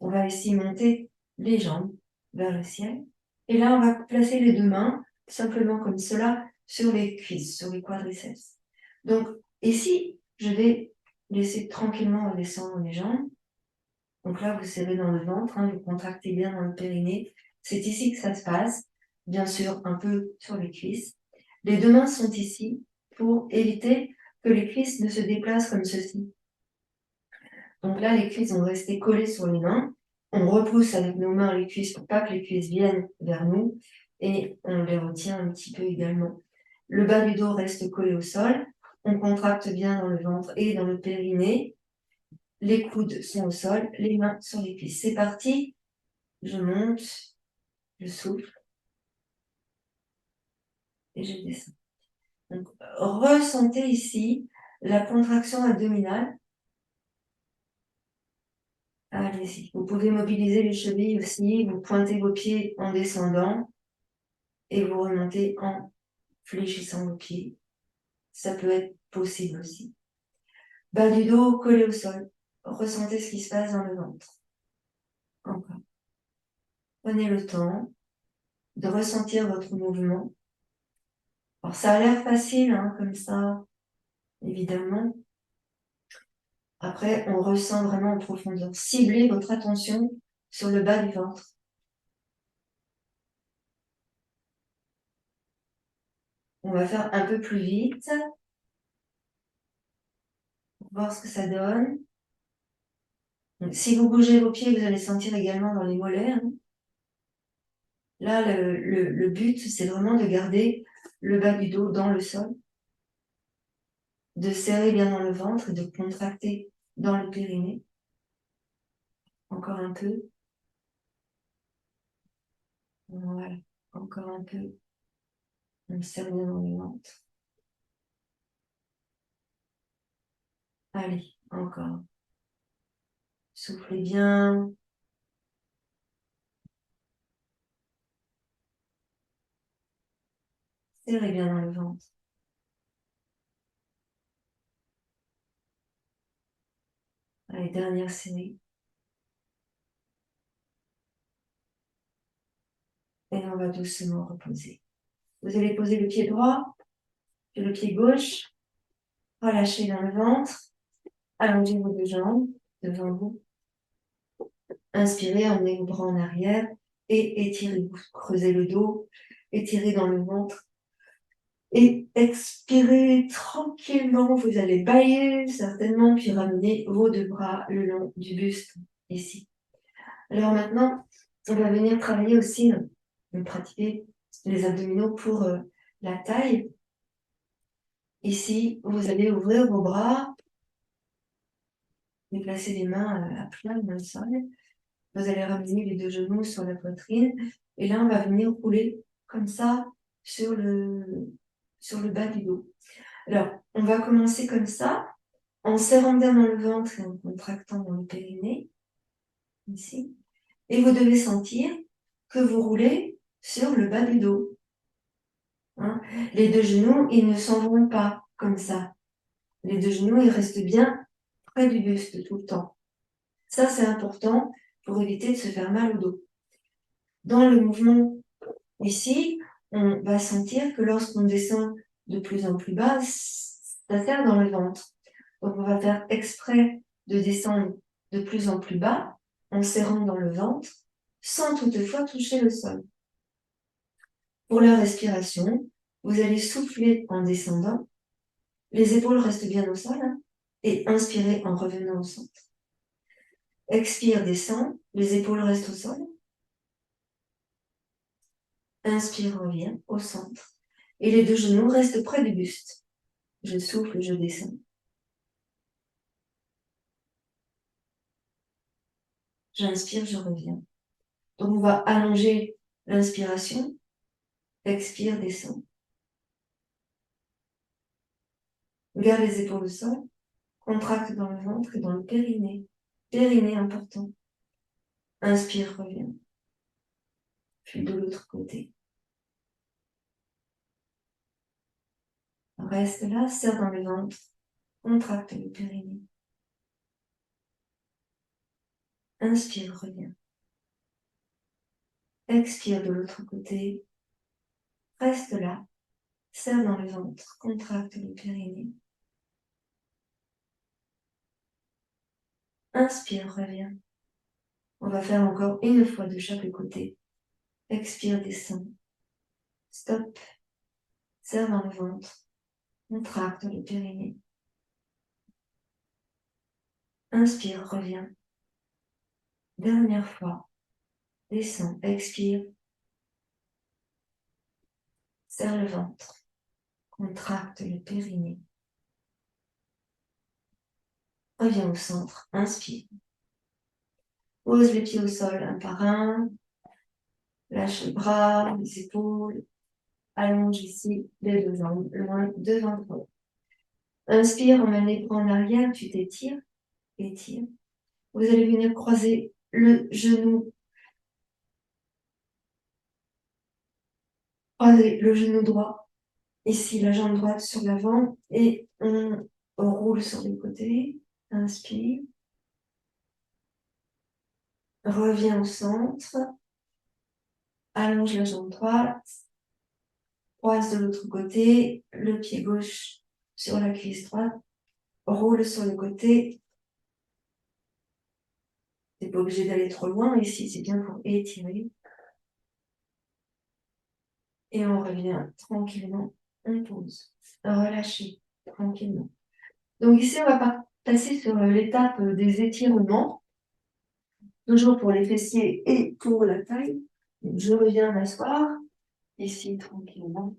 On va ici monter les jambes vers le ciel. Et là, on va placer les deux mains, simplement comme cela, sur les cuisses, sur les quadriceps. Donc, ici, je vais laisser tranquillement redescendre les jambes. Donc là, vous serrez dans le ventre, hein, vous contractez bien dans le périnée. C'est ici que ça se passe. Bien sûr, un peu sur les cuisses. Les deux mains sont ici pour éviter que les cuisses ne se déplacent comme ceci. Donc là, les cuisses vont rester collées sur les mains. On repousse avec nos mains les cuisses pour pas que les cuisses viennent vers nous et on les retient un petit peu également. Le bas du dos reste collé au sol. On contracte bien dans le ventre et dans le périnée. Les coudes sont au sol, les mains sur les cuisses. C'est parti. Je monte, je souffle et je descends. Donc, ressentez ici la contraction abdominale. Allez-y. Vous pouvez mobiliser les chevilles aussi. Vous pointez vos pieds en descendant et vous remontez en fléchissant vos pieds. Ça peut être possible aussi. Bas du dos collé au sol. Ressentez ce qui se passe dans le ventre. Encore. Prenez le temps de ressentir votre mouvement. Alors, ça a l'air facile, hein, comme ça, évidemment. Après, on ressent vraiment en profondeur. Ciblez votre attention sur le bas du ventre. On va faire un peu plus vite pour voir ce que ça donne. Donc, si vous bougez vos pieds, vous allez sentir également dans les mollets. Hein. Là, le but, c'est vraiment de garder le bas du dos dans le sol, de serrer bien dans le ventre et de contracter dans le périnée. Encore un peu. Voilà, encore un peu. On serre bien dans le ventre. Allez, encore. Soufflez bien. Serrez bien dans le ventre. Allez, dernière série. Et on va doucement reposer. Vous allez poser le pied droit, puis le pied gauche. Relâchez dans le ventre. Allongez vos deux jambes devant vous. Inspirez, emmenez vos bras en arrière et étirez-vous. Creusez le dos, étirez dans le ventre. Et expirez tranquillement. Vous allez bâiller certainement, puis ramener vos deux bras le long du buste, ici. Alors maintenant, on va venir travailler aussi, pratiquer les abdominaux pour la taille. Ici, vous allez ouvrir vos bras, déplacer les mains à plat dans le sol. Vous allez ramener les deux genoux sur la poitrine. Et là, on va venir rouler comme ça sur le bas du dos. Alors, on va commencer comme ça, en serrant bien dans le ventre et en contractant dans le périnée, ici. Et vous devez sentir que vous roulez sur le bas du dos. Hein. Les deux genoux, ils ne s'en vont pas comme ça. Les deux genoux, ils restent bien près du buste tout le temps. Ça, c'est important pour éviter de se faire mal au dos. Dans le mouvement ici, on va sentir que lorsqu'on descend de plus en plus bas, ça serre dans le ventre. Donc, on va faire exprès de descendre de plus en plus bas en serrant dans le ventre sans toutefois toucher le sol. Pour la respiration, vous allez souffler en descendant. Les épaules restent bien au sol et inspirez en revenant au centre. Expire, descend, les épaules restent au sol. Inspire, revient au centre. Et les deux genoux restent près du buste. Je souffle, je descends. J'inspire, je reviens. Donc, on va allonger l'inspiration. Expire, descend. Garde les épaules au sol. Contracte dans le ventre et dans le périnée. Périnée important. Inspire, reviens. Puis de l'autre côté. Reste là, serre dans le ventre. Contracte le périnée. Inspire, reviens. Expire de l'autre côté. Reste là. Serre dans le ventre. Contracte le périnée. Inspire, reviens. On va faire encore une fois de chaque côté. Expire, descend. Stop. Serre dans le ventre. Contracte le périnée. Inspire, reviens. Dernière fois. Descends, expire. Serre le ventre. Contracte le périnée. Reviens au centre. Inspire. Pose les pieds au sol un par un. Lâche les bras, les épaules. Allonge ici les deux jambes loin devant toi. Inspire, emmène les bras en arrière, tu t'étires. Étire. Vous allez venir croiser le genou. Croisez le genou droit. Ici, la jambe droite sur l'avant. Et on roule sur les côtés. Inspire. Reviens au centre. Allonge la jambe droite. Croise de l'autre côté. Le pied gauche sur la cuisse droite. Roule sur le côté. T'es pas obligé d'aller trop loin ici, c'est bien pour étirer. Et on revient tranquillement. On pose. Relâchez tranquillement. Donc ici, on va passer sur l'étape des étirements. Toujours pour les fessiers et pour la taille. Je reviens m'asseoir. Ici, tranquillement.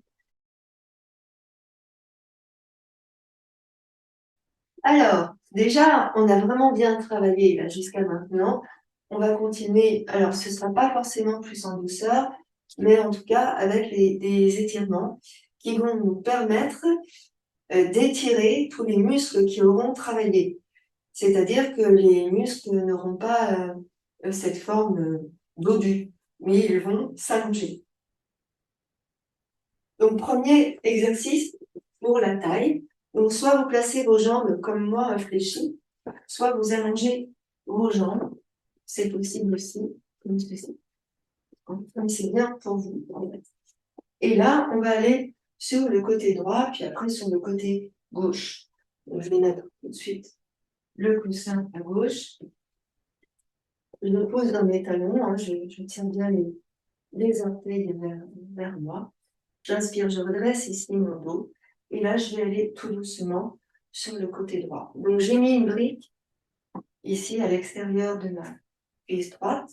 Alors, déjà, on a vraiment bien travaillé là jusqu'à maintenant. On va continuer. Alors, ce ne sera pas forcément plus en douceur, mais en tout cas avec des étirements qui vont nous permettre d'étirer tous les muscles qui auront travaillé. C'est-à-dire que les muscles n'auront pas cette forme dodue, mais ils vont s'allonger. Donc, premier exercice pour la taille. Donc, soit vous placez vos jambes comme moi fléchies, soit vous allongez vos jambes. C'est possible aussi, comme ceci. Comme c'est bien pour vous, en fait. Et là, on va aller sur le côté droit, puis après sur le côté gauche. Donc, je vais mettre tout de suite le coussin à gauche. Je le pose dans mes talons, je tiens bien les orteils vers moi. J'inspire, je redresse ici mon dos. Et là, je vais aller tout doucement sur le côté droit. Donc, j'ai mis une brique ici à l'extérieur de ma cuisse droite.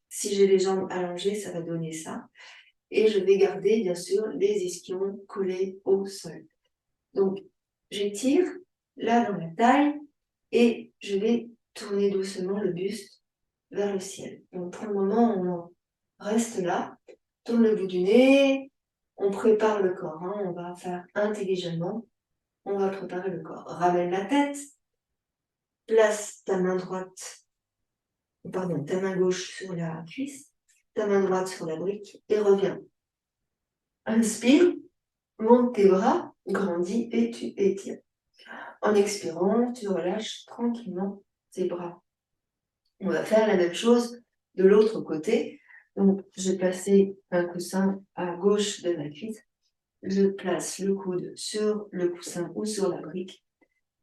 Si j'ai les jambes allongées, ça va donner ça. Et je vais garder, bien sûr, les ischions collés au sol. Donc, J'étire là dans la taille et je vais tourner doucement le buste vers le ciel. Donc pour le moment, on reste là, tourne le bout du nez, on prépare le corps, hein, on va faire intelligemment, on va préparer le corps. Ramène la tête, place ta main droite, pardon, ta main gauche sur la cuisse, ta main droite sur la brique et reviens. Inspire, monte tes bras, grandis et tu étires. En expirant, tu relâches tranquillement tes bras. On va faire la même chose de l'autre côté. Donc, je vais placer un coussin à gauche de ma cuisse. Je place le coude sur le coussin ou sur la brique.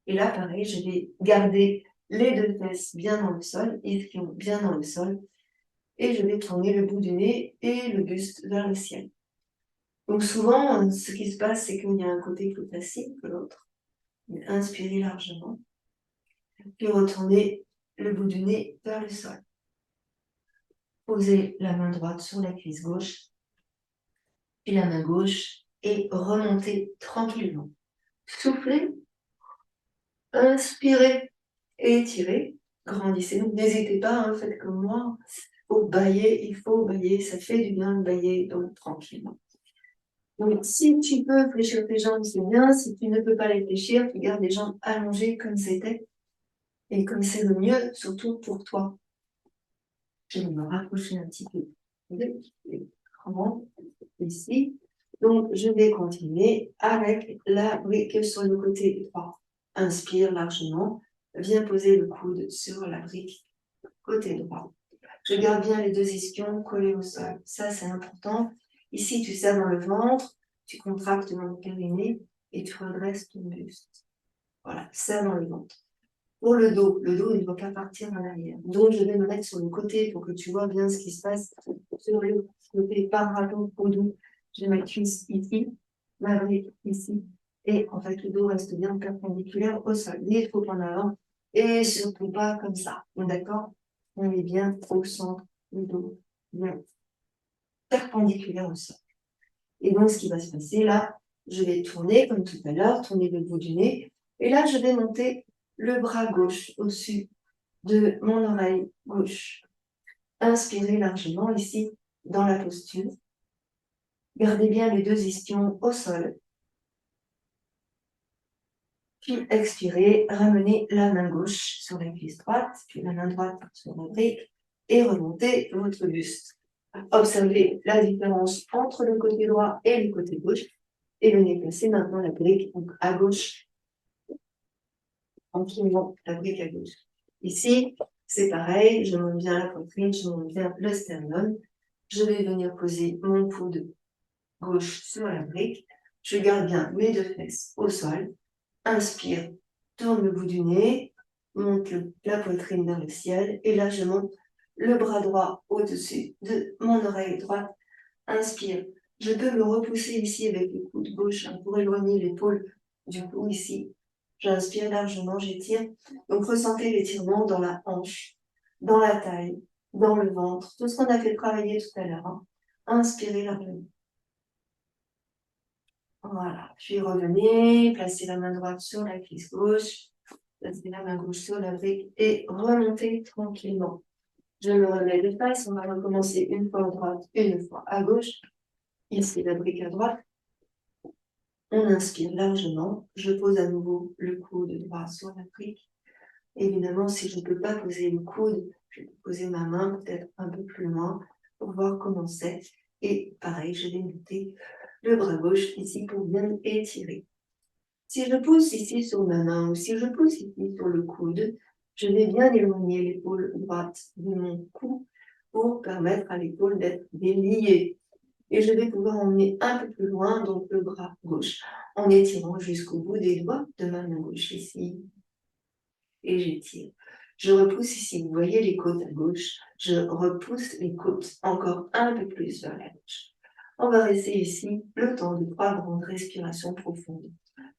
Et là, pareil, je vais garder les deux fesses bien dans le sol, ischion bien dans le sol. Et je vais tourner le bout du nez et le buste vers le ciel. Donc souvent, ce qui se passe, c'est qu'il y a un côté plus facile que l'autre. Inspirez largement. Puis retournez le bout du nez vers le sol. Posez la main droite sur la cuisse gauche, puis la main gauche, et remontez tranquillement. Soufflez, inspirez et étirez. Grandissez. Donc n'hésitez pas, hein, faites comme moi. Il faut bailler, ça fait du bien de bailler, donc tranquillement. Donc si tu peux fléchir tes jambes, c'est bien. Si tu ne peux pas les fléchir, tu gardes les jambes allongées comme c'était. Et comme c'est le mieux, surtout pour toi. Je vais me rapprocher un petit peu de l'écran, ici. Donc, je vais continuer avec la brique sur le côté droit. Inspire largement. Viens poser le coude sur la brique côté droit. Je garde bien les deux ischions collés au sol. Ça, c'est important. Ici, tu serres dans le ventre, tu contractes dans le périnée et tu redresses ton buste. Voilà, serre dans le ventre. Pour le dos, il ne doit pas partir en arrière. Donc, je vais me mettre sur le côté pour que tu vois bien ce qui se passe sur le côté parapodou. J'ai ma cuisse ici, ma brique ici. Et en fait, le dos reste bien perpendiculaire au sol. Ni trop en avant et surtout pas comme ça. D'accord? On est bien au centre du dos, bien perpendiculaire au sol. Et donc, ce qui va se passer là, je vais tourner comme tout à l'heure, tourner le bout du nez. Et là, je vais monter le bras gauche au-dessus de mon oreille gauche. Inspirez largement ici dans la posture. Gardez bien les deux ischions au sol. Puis expirez, ramenez la main gauche sur la cuisse droite, puis la main droite sur la brique et remontez votre buste. Observez la différence entre le côté droit et le côté gauche. Et venez placer maintenant la brique donc à gauche. Tranquillement, la brique à gauche. Ici, c'est pareil, je monte bien la poitrine, je monte bien le sternum. Je vais venir poser mon coude gauche sur la brique. Je garde bien mes deux fesses au sol. Inspire, tourne le bout du nez, monte la poitrine vers le ciel. Et là, je monte le bras droit au-dessus de mon oreille droite. Inspire. Je peux me repousser ici avec le coude gauche pour éloigner l'épaule du cou ici. J'inspire largement, j'étire. Donc, ressentez l'étirement dans la hanche, dans la taille, dans le ventre, tout ce qu'on a fait travailler tout à l'heure. Hein. Inspirez largement. Voilà. Puis revenez, placez la main droite sur la cuisse gauche, placez la main gauche sur la brique et remontez tranquillement. Je me remets de face, on va recommencer une fois à droite, une fois à gauche. Ici, la brique à droite. On inspire largement. Je pose à nouveau le coude droit sur la brique. Évidemment, si je ne peux pas poser le coude, je vais poser ma main peut-être un peu plus loin pour voir comment c'est. Et pareil, je vais monter le bras gauche ici pour bien étirer. Si je pousse ici sur ma main ou si je pousse ici sur le coude, je vais bien éloigner l'épaule droite de mon cou pour permettre à l'épaule d'être déliée. Et je vais pouvoir emmener un peu plus loin, donc le bras gauche, en étirant jusqu'au bout des doigts de ma main gauche ici. Et j'étire. Je repousse ici, vous voyez les côtes à gauche, je repousse les côtes encore un peu plus vers la gauche. On va rester ici le temps de 3 grandes respirations profondes.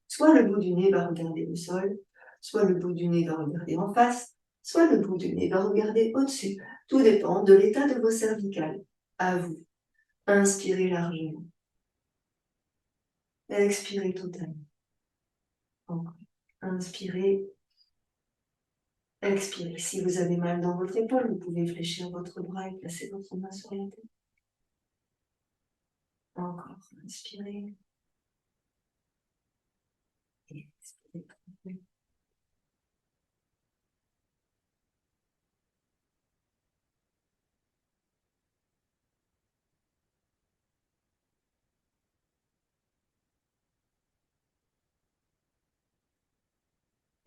Soit le bout du nez va regarder le sol, soit le bout du nez va regarder en face, soit le bout du nez va regarder au-dessus. Tout dépend de l'état de vos cervicales. À vous. Inspirez largement. Expirez totalement. Encore. Inspirez. Expirez. Si vous avez mal dans votre épaule, vous pouvez fléchir votre bras et placer votre main sur la tête. Encore. Inspirez. Et expirez.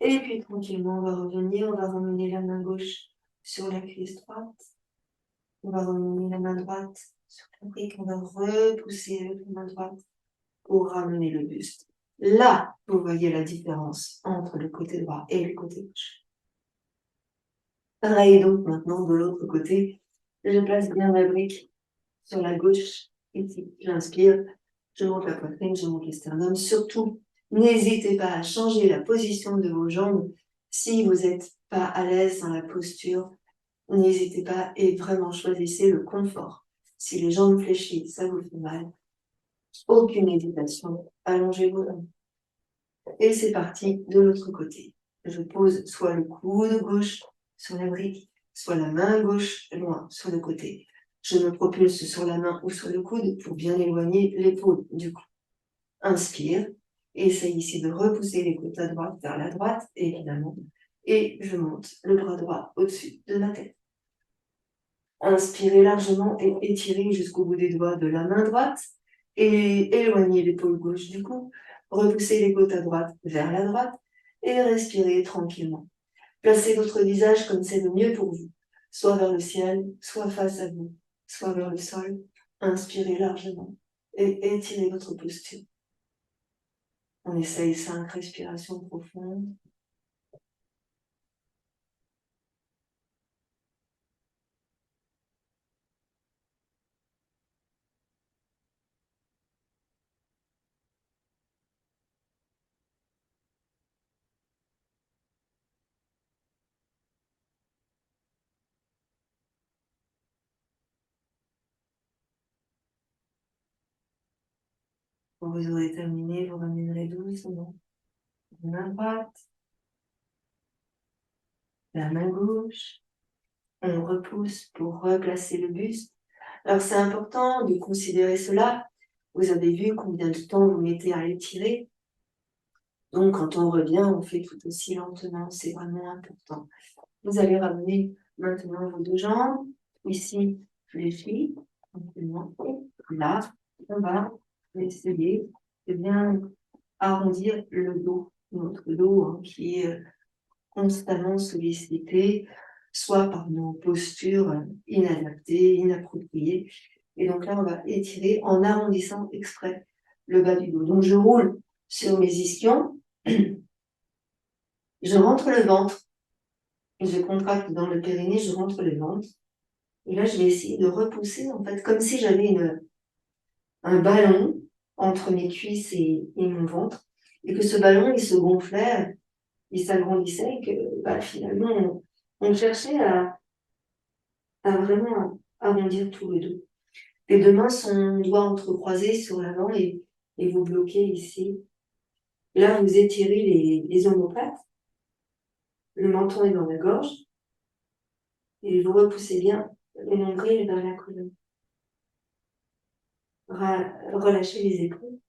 Et puis tranquillement, on va revenir, on va ramener la main gauche sur la cuisse droite. On va ramener la main droite sur la brique, on va repousser avec la main droite pour ramener le buste. Là, vous voyez la différence entre le côté droit et le côté gauche. Pareil donc maintenant de l'autre côté, je place bien ma brique sur la gauche, ici, j'inspire, je monte la poitrine, je monte l'esternum. Surtout, n'hésitez pas à changer la position de vos jambes si vous n'êtes pas à l'aise dans la posture. N'hésitez pas et vraiment choisissez le confort. Si les jambes fléchissent, ça vous fait mal, aucune hésitation, allongez vos jambes. Et c'est parti de l'autre côté. Je pose soit le coude gauche sur la brique, soit la main gauche loin sur le côté. Je me propulse sur la main ou sur le coude pour bien éloigner l'épaule du cou. Inspire. Essaye ici de repousser les côtes à droite vers la droite, évidemment. Et je monte le bras droit au-dessus de ma tête. Inspirez largement et étirez jusqu'au bout des doigts de la main droite. Et éloignez l'épaule gauche du cou. Repoussez les côtes à droite vers la droite. Et respirez tranquillement. Placez votre visage comme c'est le mieux pour vous. Soit vers le ciel, soit face à vous, soit vers le sol. Inspirez largement et étirez votre posture. On essaye 5 respirations profondes. Quand vous aurez terminé, vous ramènerez doucement la main droite, la main gauche. On repousse pour replacer le buste. Alors c'est important de considérer cela. Vous avez vu combien de temps vous mettez à étirer. Donc quand on revient, on fait tout aussi lentement. C'est vraiment important. Vous allez ramener maintenant vos deux jambes. Ici, fléchies. Là, on va essayer de bien arrondir le dos. Notre dos qui est constamment sollicité, soit par nos postures inadaptées, inappropriées. Et donc là, on va étirer en arrondissant exprès le bas du dos. Donc je roule sur mes ischions, je rentre le ventre, je contracte dans le périnée, je rentre le ventre. Et là, je vais essayer de repousser, en fait, comme si j'avais un ballon entre mes cuisses et mon ventre, et que ce ballon, il se gonflait, il s'agrandissait, et que finalement, on cherchait à vraiment arrondir tout le dos. Les deux mains sont doigts entrecroisés sur l'avant et vous bloquez ici. Et là, vous étirez les omoplates. Le menton est dans la gorge. Et vous repoussez bien le nombril vers la colonne. Relâchez les épaules.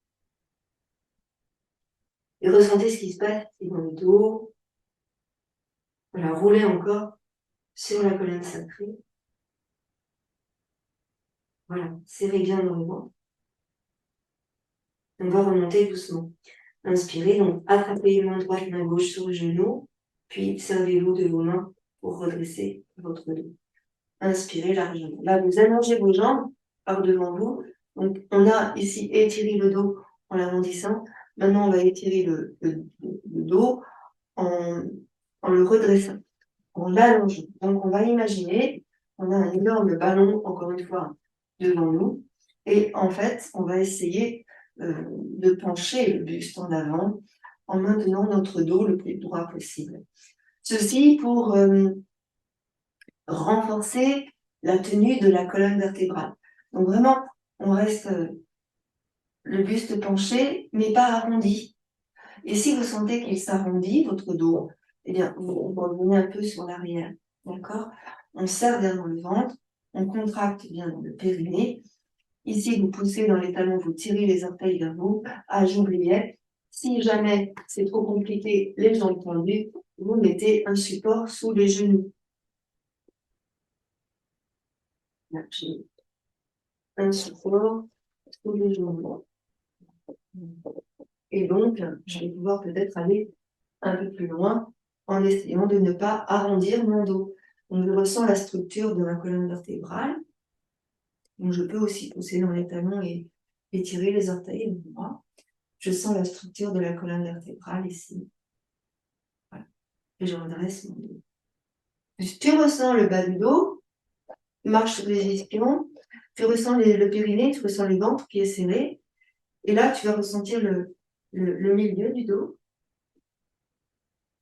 Et ressentez ce qui se passe dans le dos. Voilà, roulez encore sur la colonne sacrée. Voilà, serrez bien dans le ventre. On va remonter doucement. Inspirez, donc attrapez main droite, main gauche sur le genou, puis servez-vous de vos mains pour redresser votre dos. Inspirez largement. Là, vous allongez vos jambes par devant vous. Donc, on a ici étiré le dos en l'arrondissant. Maintenant, on va étirer le dos en le redressant, en l'allongeant. Donc, on va imaginer, on a un énorme ballon, encore une fois, devant nous. Et en fait, on va essayer de pencher le buste en avant en maintenant notre dos le plus droit possible. Ceci pour renforcer la tenue de la colonne vertébrale. Donc vraiment, on reste le buste penché, mais pas arrondi. Et si vous sentez qu'il s'arrondit, votre dos, eh bien, vous revenez un peu sur l'arrière, d'accord? On serre bien dans le ventre, on contracte bien dans le périnée. Ici, vous poussez dans les talons, vous tirez les orteils vers vous. Ah, j'oubliais, si jamais c'est trop compliqué, les jambes tendues, vous mettez un support sous les genoux. Là, j'ai un support sous les genoux. Et donc, je vais pouvoir peut-être aller un peu plus loin en essayant de ne pas arrondir mon dos. Donc, je ressens la structure de ma colonne vertébrale. Donc, je peux aussi pousser dans les talons et étirer les orteils et les bras. Je sens la structure de la colonne vertébrale ici. Voilà. Et je redresse mon dos. Tu ressens le bas du dos, marche sur les ischions, tu ressens le périnée, tu ressens le ventre qui est serré. Et là, tu vas ressentir le milieu du dos.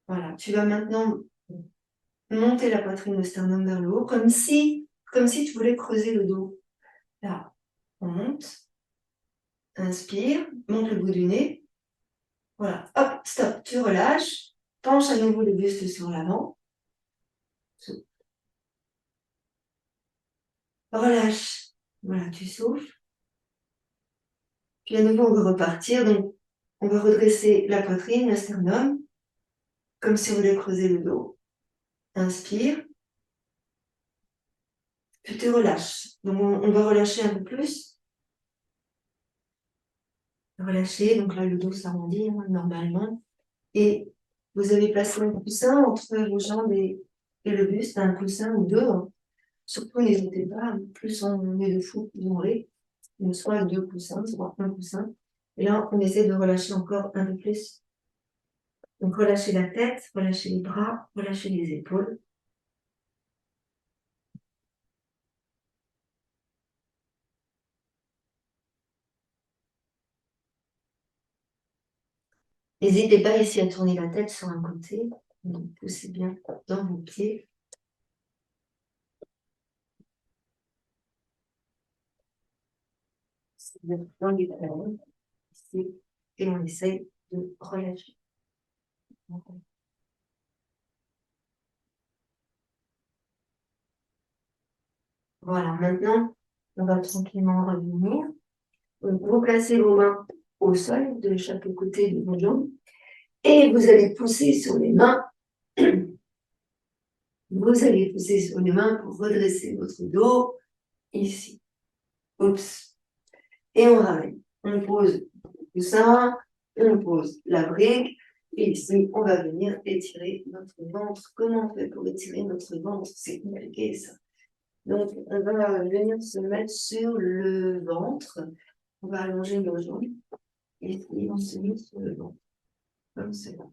Voilà. Tu vas maintenant monter la poitrine, le sternum vers le haut, comme si tu voulais creuser le dos. Là, on monte. Inspire, monte le bout du nez. Voilà, hop, stop, tu relâches. Penche à nouveau le buste sur l'avant. Relâche. Voilà, tu souffles. Puis à nouveau, on va repartir. Donc, on va redresser la poitrine, le sternum, comme si on voulait creuser le dos. Inspire. Puis tu relâches. Donc, on va relâcher un peu plus. Relâcher. Donc là, le dos s'arrondit normalement. Et vous avez placé un coussin entre vos jambes et le buste, un coussin ou deux. Surtout, n'hésitez pas, plus on est de fou, plus on rit. Soit deux coussins, soit un coussin. Et là, on essaie de relâcher encore un peu plus. Donc, relâchez la tête, relâchez les bras, relâchez les épaules. N'hésitez pas ici à tourner la tête sur un côté. Donc, poussez bien dans vos pieds. Dans les talons. Ici. Et on essaye de relâcher. Voilà, maintenant, on va tranquillement revenir. Donc, vous placez vos mains au sol de chaque côté de vos jambes et vous allez pousser sur les mains. Vous allez pousser sur les mains pour redresser votre dos ici. Oups. Et on ramène. On pose le coussin, on pose la brique. Et ici, on va venir étirer notre ventre. Comment on fait pour étirer notre ventre? C'est compliqué ça. Donc, on va venir se mettre sur le ventre. On va allonger nos jambes. Et on se met sur le ventre. Comme cela.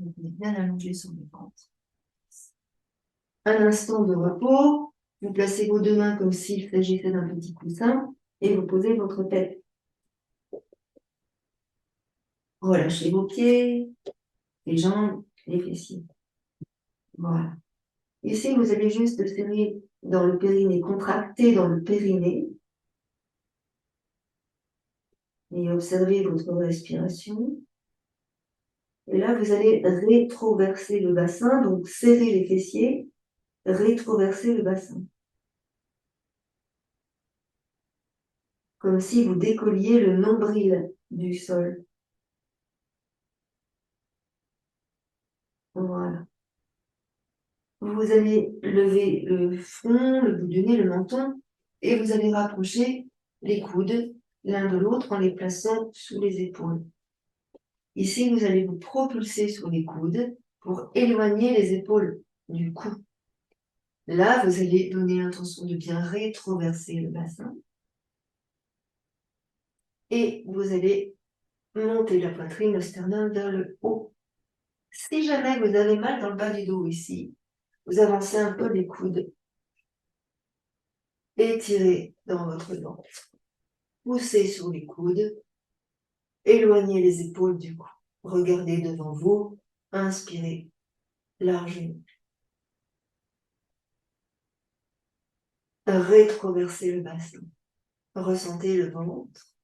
On est bien allongé sur le ventre. Un instant de repos. Vous placez vos deux mains comme s'il s'agissait d'un petit coussin et vous posez votre tête. Relâchez vos pieds, les jambes, les fessiers. Voilà. Ici, vous allez juste serrer dans le périnée, contracter dans le périnée et observer votre respiration. Et là, vous allez rétroverser le bassin, donc serrer les fessiers, rétroverser le bassin. Comme si vous décolliez le nombril du sol. Voilà. Vous allez lever le front, le bout du nez, le menton, et vous allez rapprocher les coudes l'un de l'autre en les plaçant sous les épaules. Ici, vous allez vous propulser sur les coudes pour éloigner les épaules du cou. Là, vous allez donner l'intention de bien rétroverser le bassin. Et vous allez monter la poitrine, le sternum vers le haut. Si jamais vous avez mal dans le bas du dos ici, vous avancez un peu les coudes. Étirez dans votre ventre. Poussez sur les coudes. Éloignez les épaules du cou. Regardez devant vous. Inspirez largement. Rétroversez le bassin. Ressentez le ventre.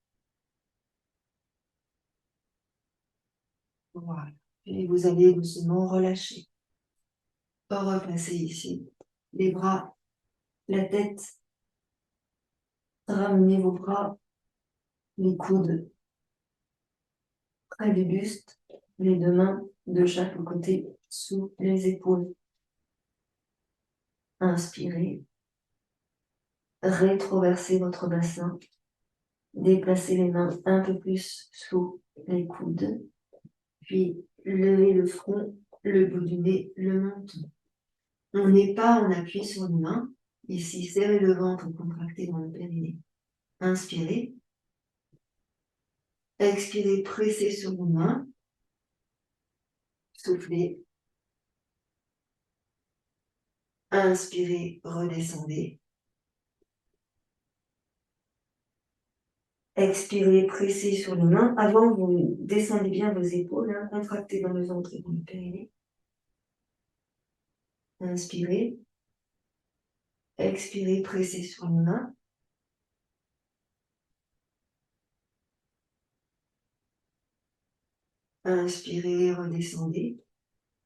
Voilà. Et vous allez doucement relâcher. Replacer ici les bras, la tête. Ramenez vos bras, les coudes près du buste, les deux mains de chaque côté sous les épaules. Inspirez. Rétroversez votre bassin. Déplacez les mains un peu plus sous les coudes. Puis levez le front, le bout du nez, le menton. On n'est pas en appui sur les mains. Ici, serrez le ventre, contractez dans le périnée. Inspirez. Expirez, pressez sur vos mains. Soufflez. Inspirez, redescendez. Expirez, pressez sur les mains. Avant, vous descendez bien vos épaules, hein, contractez dans le ventre et dans le périnée. Inspirez. Expirez, pressez sur les mains. Inspirez, redescendez.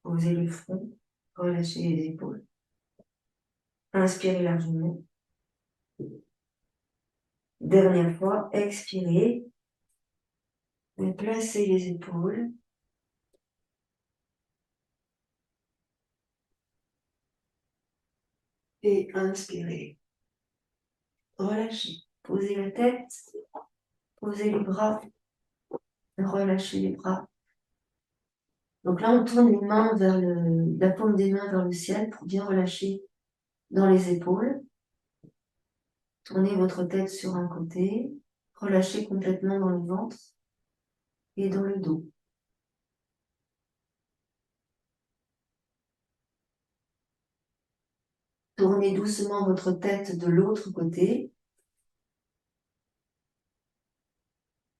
Posez le front, relâchez les épaules. Inspirez largement. Dernière fois, expirez. Placez les épaules. Et inspirez. Relâchez. Posez la tête. Posez les bras. Relâchez les bras. Donc là, on tourne les mains vers la paume des mains vers le ciel pour bien relâcher dans les épaules. Tournez votre tête sur un côté. Relâchez complètement dans le ventre et dans le dos. Tournez doucement votre tête de l'autre côté.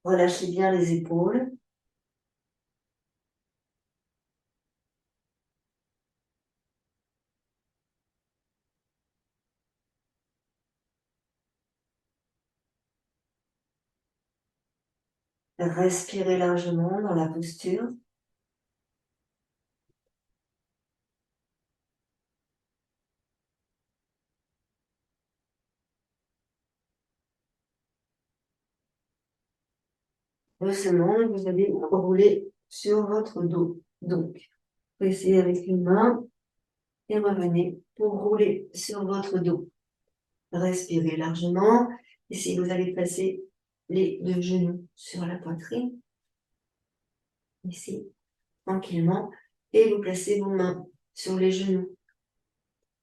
Relâchez bien les épaules. Respirez largement dans la posture. Doucement, vous allez rouler sur votre dos. Donc, pressez avec une main et revenez pour rouler sur votre dos. Respirez largement. Ici, vous allez placer les deux genoux sur la poitrine. Ici, tranquillement. Et vous placez vos mains sur les genoux.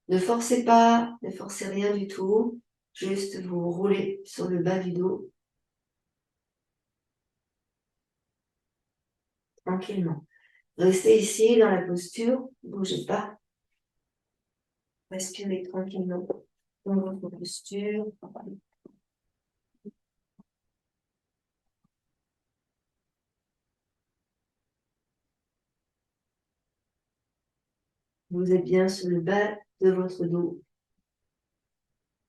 Ne forcez pas, ne forcez rien du tout. Juste vous roulez sur le bas du dos. Tranquillement. Restez ici dans la posture, ne bougez pas. Respirez tranquillement dans votre posture. Vous êtes bien sur le bas de votre dos.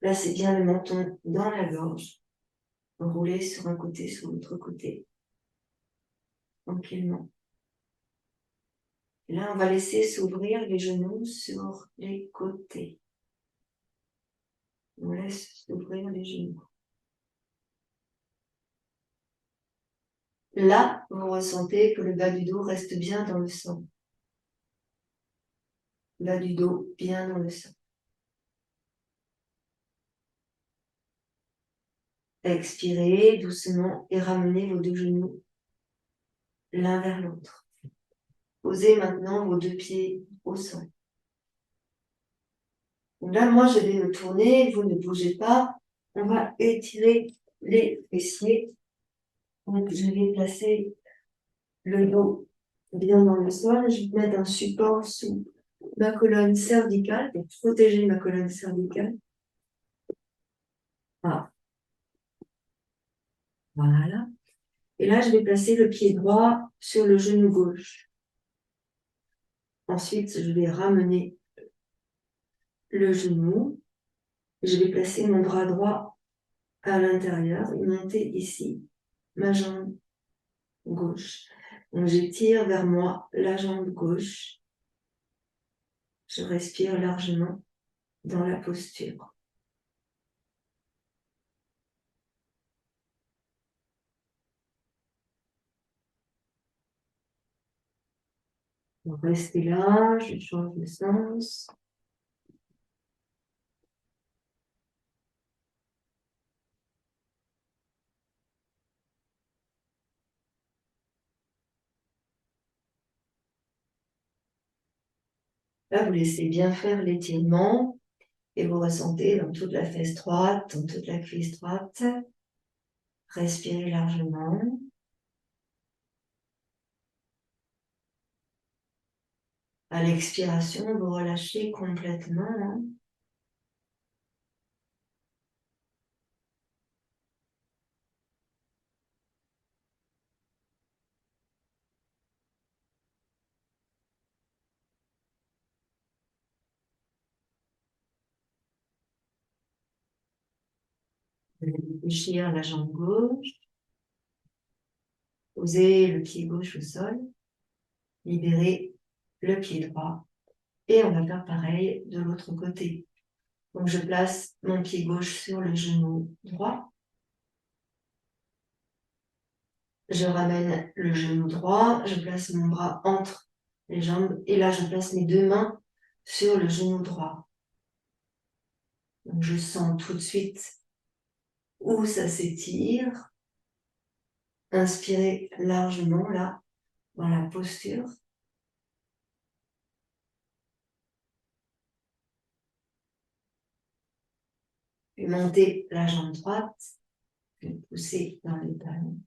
Placez bien le menton dans la gorge. Roulez sur un côté, sur l'autre côté. Tranquillement. Et là, on va laisser s'ouvrir les genoux sur les côtés. On laisse s'ouvrir les genoux. Là, vous ressentez que le bas du dos reste bien dans le sang. Bas du dos bien dans le sang. Expirez doucement et ramenez vos deux genoux l'un vers l'autre. Posez maintenant vos deux pieds au sol. Donc là, moi, je vais me tourner, vous ne bougez pas. On va étirer les fessiers. Donc, je vais placer le dos bien dans le sol. Je vais mettre un support sous ma colonne cervicale pour protéger ma colonne cervicale. Voilà. Voilà. Et là, je vais placer le pied droit sur le genou gauche. Ensuite, je vais ramener le genou. Je vais placer mon bras droit à l'intérieur et monter ici ma jambe gauche. Donc j'étire vers moi la jambe gauche. Je respire largement dans la posture. Donc restez là, je change de sens. Là, vous laissez bien faire l'étirement et vous ressentez dans toute la fesse droite, dans toute la cuisse droite. Respirez largement. À l'expiration, vous relâchez complètement. Vous allez fléchir la jambe gauche. Posez le pied gauche au sol. Libérez le pied droit. Et on va faire pareil de l'autre côté. Donc je place mon pied gauche sur le genou droit. Je ramène le genou droit. Je place mon bras entre les jambes. Et là, je place mes deux mains sur le genou droit. Donc je sens tout de suite où ça s'étire. Inspirez largement là, dans la posture. Puis montez la jambe droite. Puis poussez dans les talons.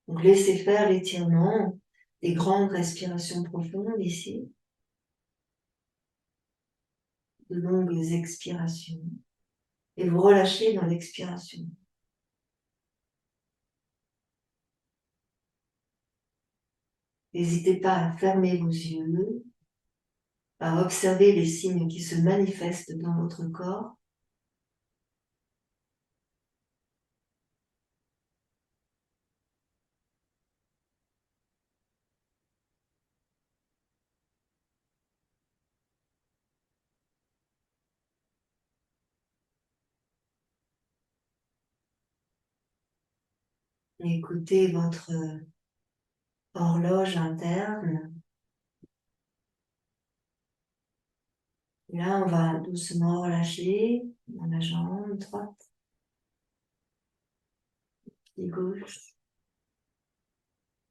Donc laissez faire l'étirement, des grandes respirations profondes ici. De longues expirations. Et vous relâchez dans l'expiration. N'hésitez pas à fermer vos yeux, à observer les signes qui se manifestent dans votre corps. Et écoutez votre horloge interne. Et là, on va doucement relâcher dans la jambe droite, pied gauche.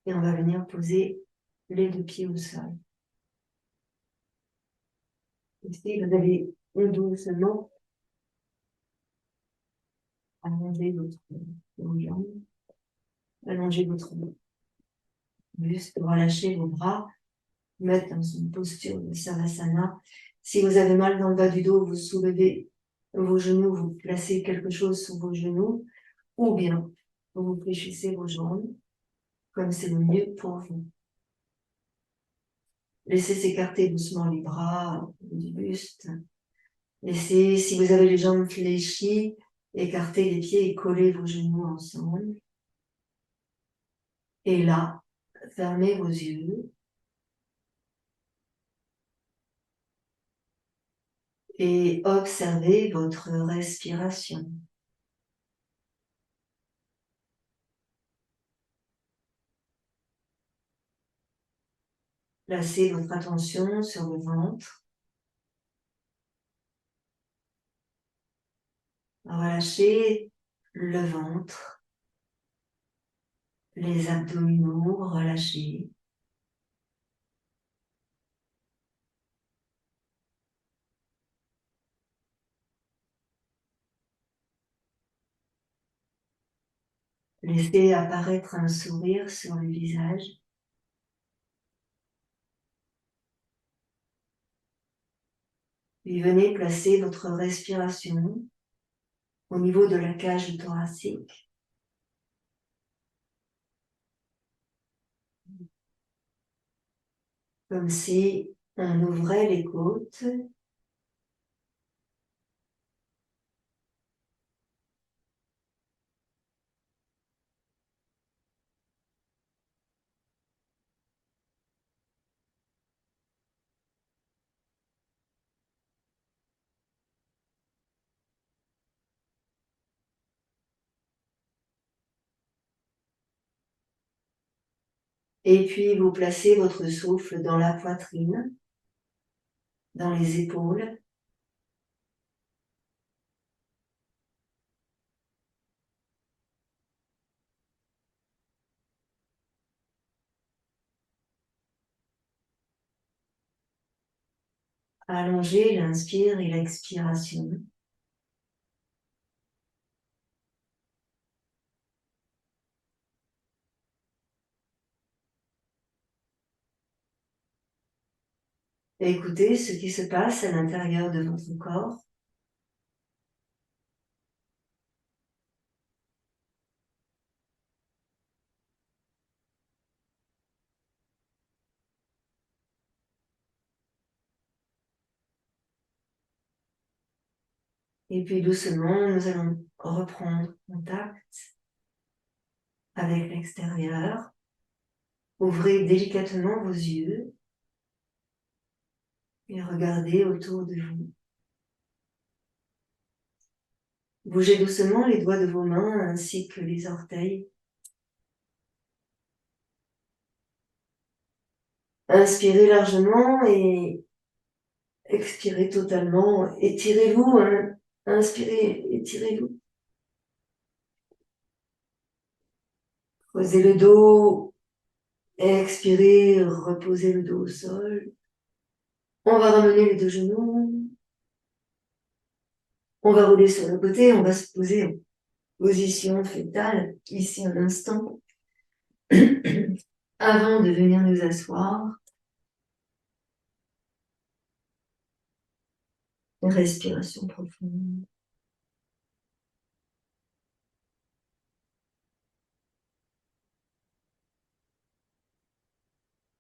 Et on va venir poser les deux pieds au sol. Ici, vous allez doucement allonger vos jambes, allonger votre buste, relâcher vos bras, mettre dans une posture de Savasana. Si vous avez mal dans le bas du dos, vous soulevez vos genoux, vous placez quelque chose sur vos genoux, ou bien vous fléchissez vos jambes, comme c'est le mieux pour vous. Laissez s'écarter doucement les bras du buste. Laissez, si vous avez les jambes fléchies, écarter les pieds et coller vos genoux ensemble. Et là, fermez vos yeux. Et observez votre respiration. Placez votre attention sur le ventre. Relâchez le ventre, les abdominaux, relâchez. Laissez apparaître un sourire sur le visage. Puis venez placer votre respiration au niveau de la cage thoracique. Comme si on ouvrait les côtes Et puis, vous placez votre souffle dans la poitrine, dans les épaules. Allongez l'inspire et l'expiration. Écoutez ce qui se passe à l'intérieur de votre corps. Et puis doucement, nous allons reprendre contact avec l'extérieur. Ouvrez délicatement vos yeux et regardez autour de vous. Bougez doucement les doigts de vos mains ainsi que les orteils. Inspirez largement et expirez totalement. Étirez-vous. Hein. Inspirez, étirez-vous. Posez le dos. Expirez, reposez le dos au sol. On va ramener les deux genoux. On va rouler sur le côté. On va se poser en position fétale, ici un instant. Avant de venir nous asseoir. Une respiration profonde.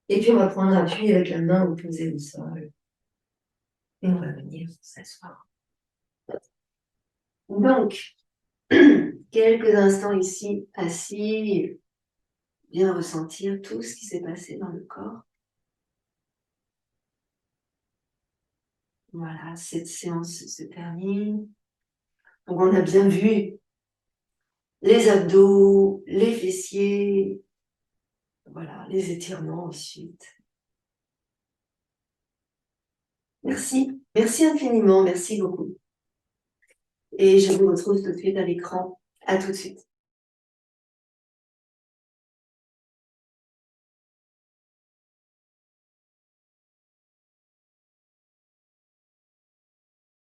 Et puis on va prendre appui avec la main opposée au sol. Et on va venir s'asseoir. Donc, quelques instants ici, assis, bien ressentir tout ce qui s'est passé dans le corps. Voilà, cette séance se termine. Donc on a bien vu les abdos, les fessiers, voilà, les étirements ensuite. Merci, merci infiniment, merci beaucoup. Et je vous retrouve tout de suite à l'écran. À tout de suite.